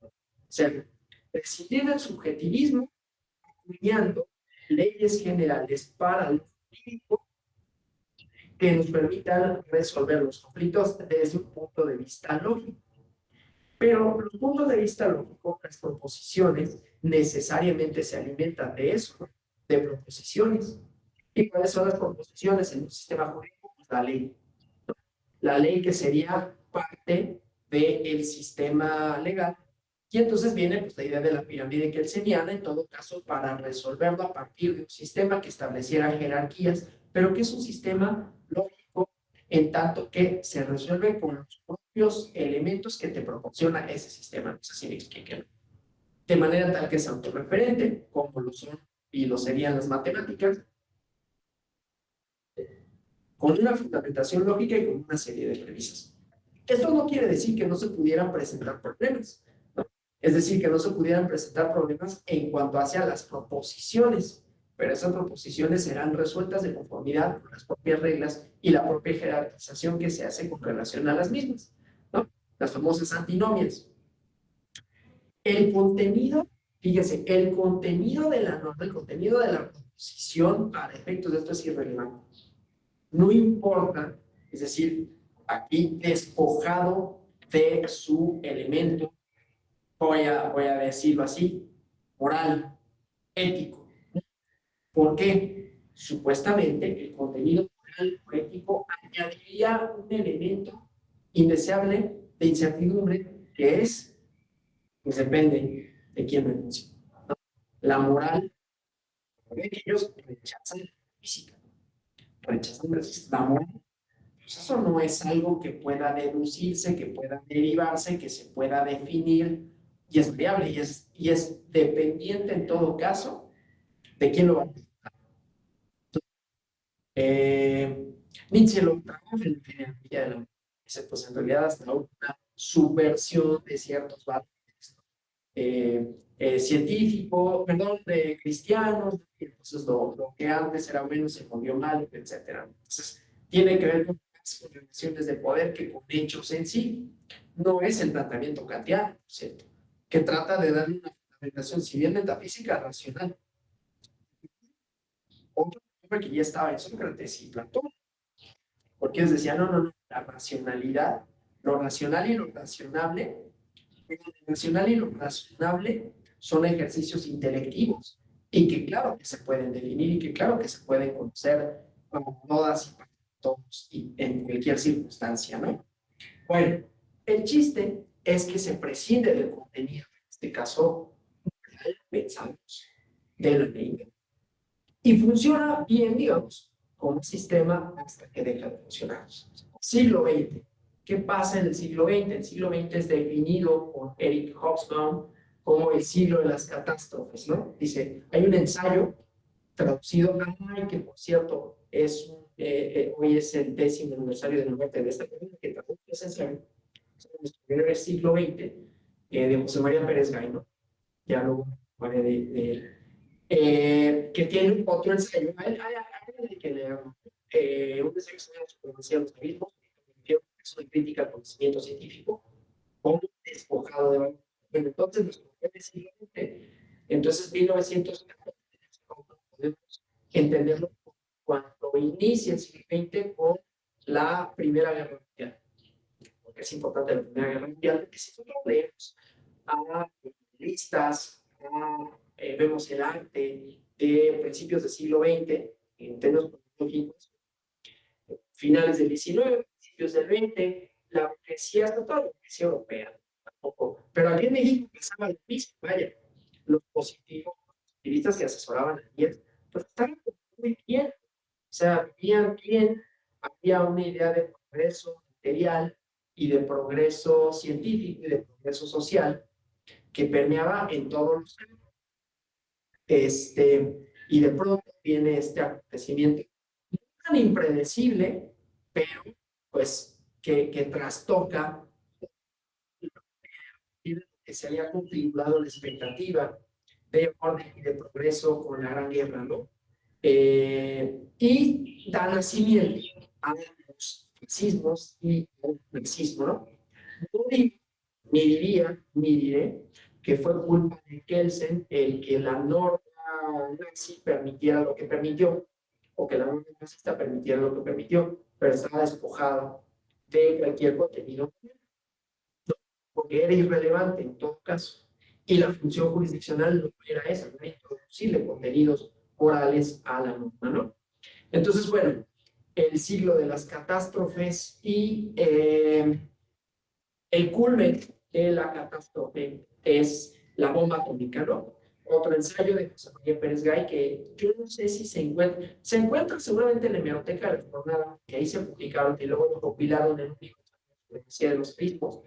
[SPEAKER 1] O sea, prescindir del subjetivismo, acuñando leyes generales para lo jurídico que nos permitan resolver los conflictos desde un punto de vista lógico. Pero los puntos de vista lógicos, las proposiciones, necesariamente se alimentan de eso, ¿no?, de proposiciones. ¿Y cuáles son las proposiciones en un sistema jurídico? Pues la ley, ¿no?, la ley que sería parte del sistema legal. Y entonces viene pues la idea de la pirámide kelseniana, en todo caso, para resolverlo a partir de un sistema que estableciera jerarquías, pero que es un sistema lógico en tanto que se resuelve con los propios elementos que te proporciona ese sistema. No sé si me expliqué. De manera tal que es autorreferente, como lo son y lo serían las matemáticas, con una fundamentación lógica y con una serie de premisas. Esto no quiere decir que no se pudieran presentar problemas, ¿no? Es decir, que no se pudieran presentar problemas en cuanto hacia las proposiciones, pero esas proposiciones serán resueltas de conformidad con las propias reglas y la propia jerarquización que se hace con relación a las mismas, ¿no?, las famosas antinomias. El contenido, fíjense, el contenido de la norma, el contenido de la proposición para efectos de esto es irrelevante. No importa, es decir, aquí despojado de su elemento, voy a decirlo así, moral, ético. ¿Por qué? Supuestamente el contenido moral o ético añadiría un elemento indeseable de incertidumbre que es, pues depende de quién lo enuncie, ¿no? La moral, que ellos rechazan la física, rechazan la moral. Pues eso no es algo que pueda deducirse, que pueda derivarse, que se pueda definir, y es variable, y es dependiente en todo caso de quién lo va a hacer. Nietzsche lo trajo en la genealogía de la mujer. Dice, pues en realidad hasta una subversión de ciertos valores científicos, perdón, de cristianos, entonces lo que antes era bueno se volvió malo, etc. Entonces, tiene que ver con relaciones de poder que con hechos en sí. No es el planteamiento kantiano, ¿cierto? Que trata de darle una fundamentación, si bien metafísica, racional. Otro tema que ya estaba en Sócrates y Platón, porque ellos decían, no, la racionalidad, lo racional y lo razonable, lo racional y lo razonable son ejercicios intelectivos y que claro que se pueden definir y que claro que se pueden conocer como todas y para todos y en cualquier circunstancia, ¿no? Bueno, el chiste es que se prescinde del contenido, en este caso, pensamos, de la ley. Y funciona bien, digamos, como sistema hasta que deja de funcionar. Siglo XX. ¿Qué pasa en el siglo XX? El siglo XX es definido por Eric Hobsbawm como el siglo de las catástrofes, ¿no? Dice, hay un ensayo traducido, que por cierto, hoy es el 10º aniversario de la muerte de esta persona que tradujo ese ensayo, en el siglo XX, de José María Pérez Gay, ¿no? Ya luego hablaré de él. Que tiene otro ensayo, hay que leer un ensayo que se llama Supremacía de los Abismos, es una crítica al conocimiento científico, como despojado de valor. Bueno, entonces, los problemas siglo XX, entonces 1914, podemos entenderlo cuando inicia el siglo XX con la Primera Guerra Mundial, porque es importante la Primera Guerra Mundial, porque si nosotros leemos a listas, vemos el arte de principios del siglo XX, en términos cronológicos, finales del XIX, principios del XX, la burguesía, hasta toda la burguesía europea, tampoco. Pero aquí en México pasaba lo mismo, vaya, los positivistas que asesoraban a Nietzsche, pues estaban muy bien, o sea, vivían bien, había una idea de progreso material y de progreso científico y de progreso social que permeaba en todos los campos. Y de pronto viene este acontecimiento tan impredecible, pero pues que trastoca lo que se había configurado la expectativa de orden y de progreso con la Gran Guerra, ¿no? Y da nacimiento a los fascismos y al nazismo, ¿no? Ni diré que fue culpa de Kelsen el que la norma nazi permitiera lo que permitió, o que la norma nazista permitiera lo que permitió, pero estaba despojada de cualquier contenido, ¿no? Porque era irrelevante en todo caso. Y la función jurisdiccional no era esa, no era introducirle contenidos morales a la norma, ¿no? Entonces, bueno, el siglo de las catástrofes y el culmen de la catástrofe es la bomba atómica, ¿no? Otro ensayo de José María Pérez Gay que yo no sé si se encuentra seguramente en la hemeroteca de la jornada, que ahí se publicaron y luego lo compilaron en un libro de los Abismos.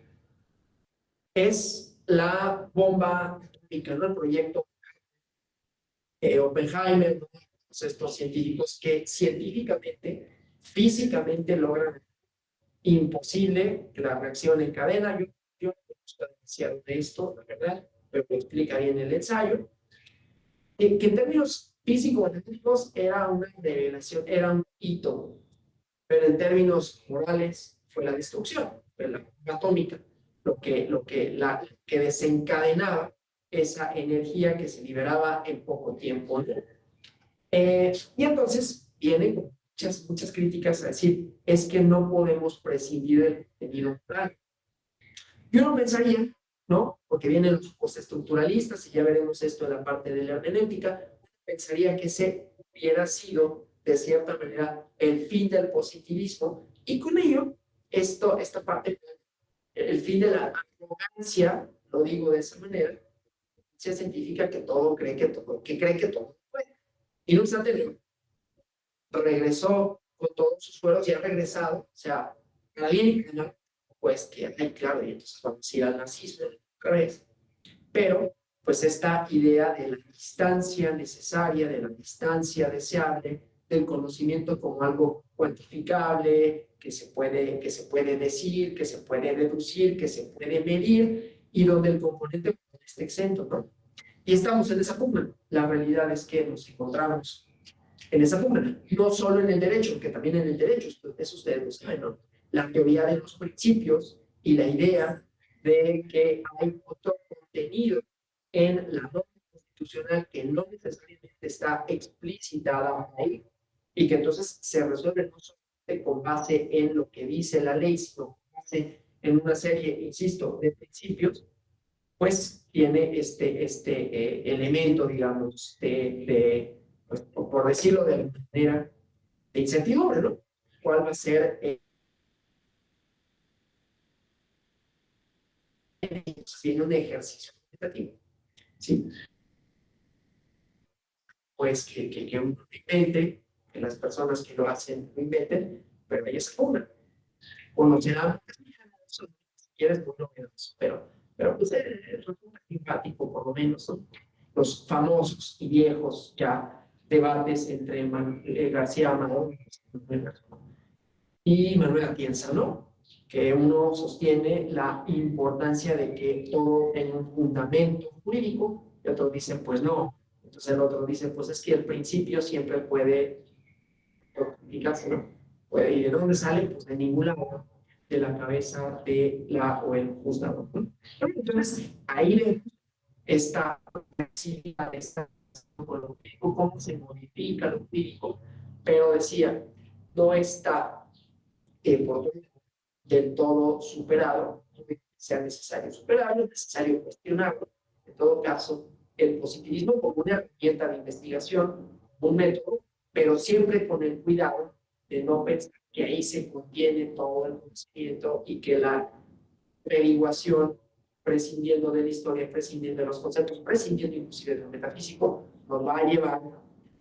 [SPEAKER 1] Es la bomba atómica, ¿no? El proyecto Oppenheimer, ¿no? Estos científicos que científicamente, físicamente logran imposible la reacción en cadena. Yo no me gusta demasiado de esto, la verdad, pero lo explicaría en el ensayo. Que en términos físico-analíticos era una revelación, era un hito, pero en términos morales fue la destrucción, fue la bomba atómica, lo que desencadenaba esa energía que se liberaba en poco tiempo, ¿no? Y entonces vienen muchas críticas a decir, es que no podemos prescindir del contenido moral. Yo no pensaría, ¿no? Porque vienen los postestructuralistas, y ya veremos esto en la parte de la hermenéutica, pensaría que ese hubiera sido, de cierta manera, el fin del positivismo, y con ello, esta parte, el fin de la arrogancia, lo digo de esa manera, ciencia científica que todo cree que todo, que cree que todo puede. Y no obstante, regresó con todos sus fueros y ha regresado, o sea, para bien y para mal, pues que hay, claro, y entonces vamos a ir al nazismo otra vez. Pero, pues esta idea de la distancia necesaria, de la distancia deseable, del conocimiento como algo cuantificable, que se puede decir, que se puede deducir, que se puede medir, y donde el componente está exento, ¿no? Y estamos en esa pugna. La realidad es que nos encontramos en esa pugna, no solo en el derecho, que también en el derecho, eso ustedes lo saben, ¿no? La teoría de los principios y la idea de que hay otro contenido en la norma constitucional que no necesariamente está explicitada ahí, y que entonces se resuelve no solamente con base en lo que dice la ley, sino con base en una serie, insisto, de principios, pues tiene este elemento, digamos, pues, por decirlo de alguna manera, de incertidumbre, ¿no? ¿Cuál va a ser tiene un ejercicio meditativo? ¿Sí? Pues que uno invente, que las personas que lo hacen lo inventen, pero ellos se pongan. Conocerán, si quieres, muy novedoso, pero pues resulta simpático, por lo menos, ¿no? Los famosos y viejos ya debates entre García Amador y Manuel Atienza, ¿no? Que uno sostiene la importancia de que todo tenga un fundamento jurídico, y otros dicen, pues no. Entonces el otro dice, pues es que el principio siempre puede justificarse, ¿no? Puede, ¿y de dónde sale? Pues de ningún lado, de la cabeza de la o el juzgador, ¿no? Entonces, ahí vemos esta con lo jurídico, cómo se modifica lo jurídico, pero decía, no está por del todo superado, sea necesario superarlo, es necesario cuestionarlo. En todo caso, el positivismo como una herramienta de investigación, un método, pero siempre con el cuidado de no pensar que ahí se contiene todo el conocimiento y que la averiguación, prescindiendo de la historia, prescindiendo de los conceptos, prescindiendo inclusive de lo metafísico, nos va a llevar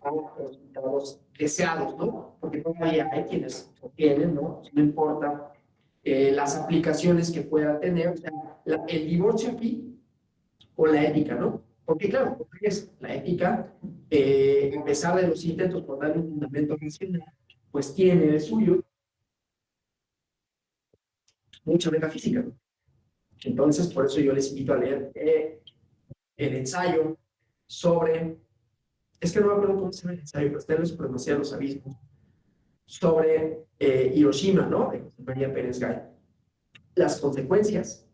[SPEAKER 1] a resultados deseados, ¿no? Porque todavía hay quienes lo tienen, ¿no? No importa las aplicaciones que pueda tener, o sea, el divorcio aquí con la ética, ¿no? Porque claro, es la ética, a pesar de los intentos por darle un fundamento racional, pues tiene de suyo mucha metafísica, ¿no? Entonces, por eso yo les invito a leer el ensayo sobre, es que no me acuerdo cómo se llama el ensayo, pero está en la supremacía de los abismos, sobre Hiroshima, ¿no? De José María Pérez Gay. Las consecuencias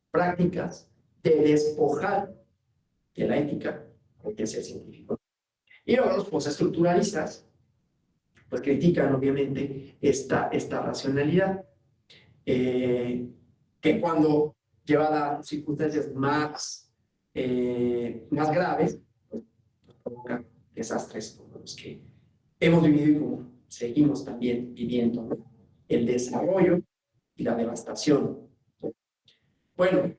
[SPEAKER 1] prácticas de despojar de la ética cualquier ser científico. Y luego los postestructuralistas, pues critican obviamente esta racionalidad, que cuando llevada a circunstancias más graves, pues provocan desastres como los que hemos vivido y como seguimos también viviendo, ¿no? El desarrollo y la devastación. Bueno,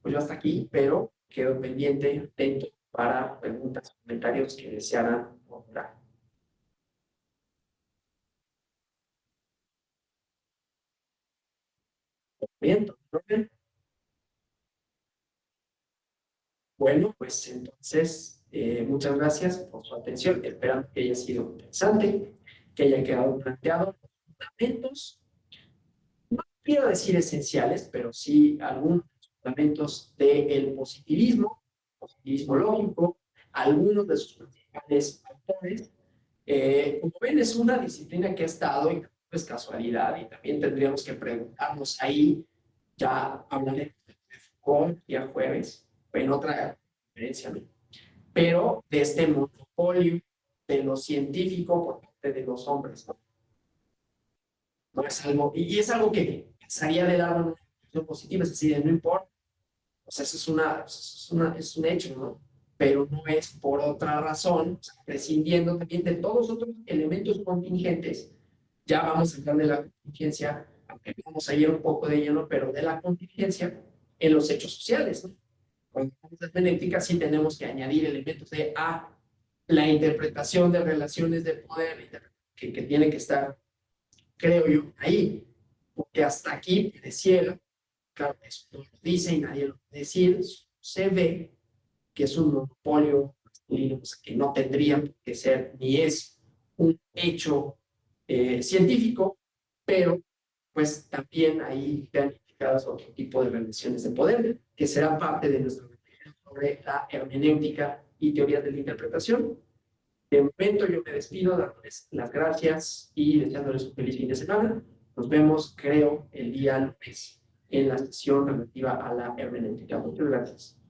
[SPEAKER 1] pues yo hasta aquí, pero quedo pendiente, atento para preguntas, comentarios que desearan formular. Bien, ¿no? Bueno, pues entonces, muchas gracias por su atención. Esperando que haya sido interesante, que haya quedado planteado fundamentos, no quiero decir esenciales, pero sí algunos fundamentos del positivismo lógico, algunos de sus principales autores. Como ven, es una disciplina que ha estado y es casualidad, y también tendríamos que preguntarnos ahí, ya hablaré de Foucault ya jueves, en otra conferencia, ¿no? Pero de este monopolio de lo científico por parte de los hombres, ¿no? No es algo, y es algo que pasaría de largo en una positiva, es decir, no importa, sea, es un hecho, ¿no? Pero no es por otra razón, o sea, prescindiendo también de todos los otros elementos contingentes. Ya vamos a hablar de la contingencia, aunque vamos a ir un poco de lleno, pero de la contingencia en los hechos sociales, ¿no? Cuando hablamos de hermenéutica, sí tenemos que añadir elementos de la interpretación de relaciones de poder que tiene que estar, creo yo, ahí, porque hasta aquí pareciera, claro, eso no lo dice y nadie lo puede decir, se ve que es un monopolio masculino, o sea, que no tendría que ser ni es un hecho científico, pero pues también ahí vean indicadas otro tipo de relaciones de poder, que será parte de nuestro reflexión sobre la hermenéutica y teorías de la interpretación. De momento yo me despido dándoles las gracias y deseándoles un feliz fin de semana. Nos vemos, creo, el día lunes en la sesión relativa a la hermenéutica. Muchas gracias.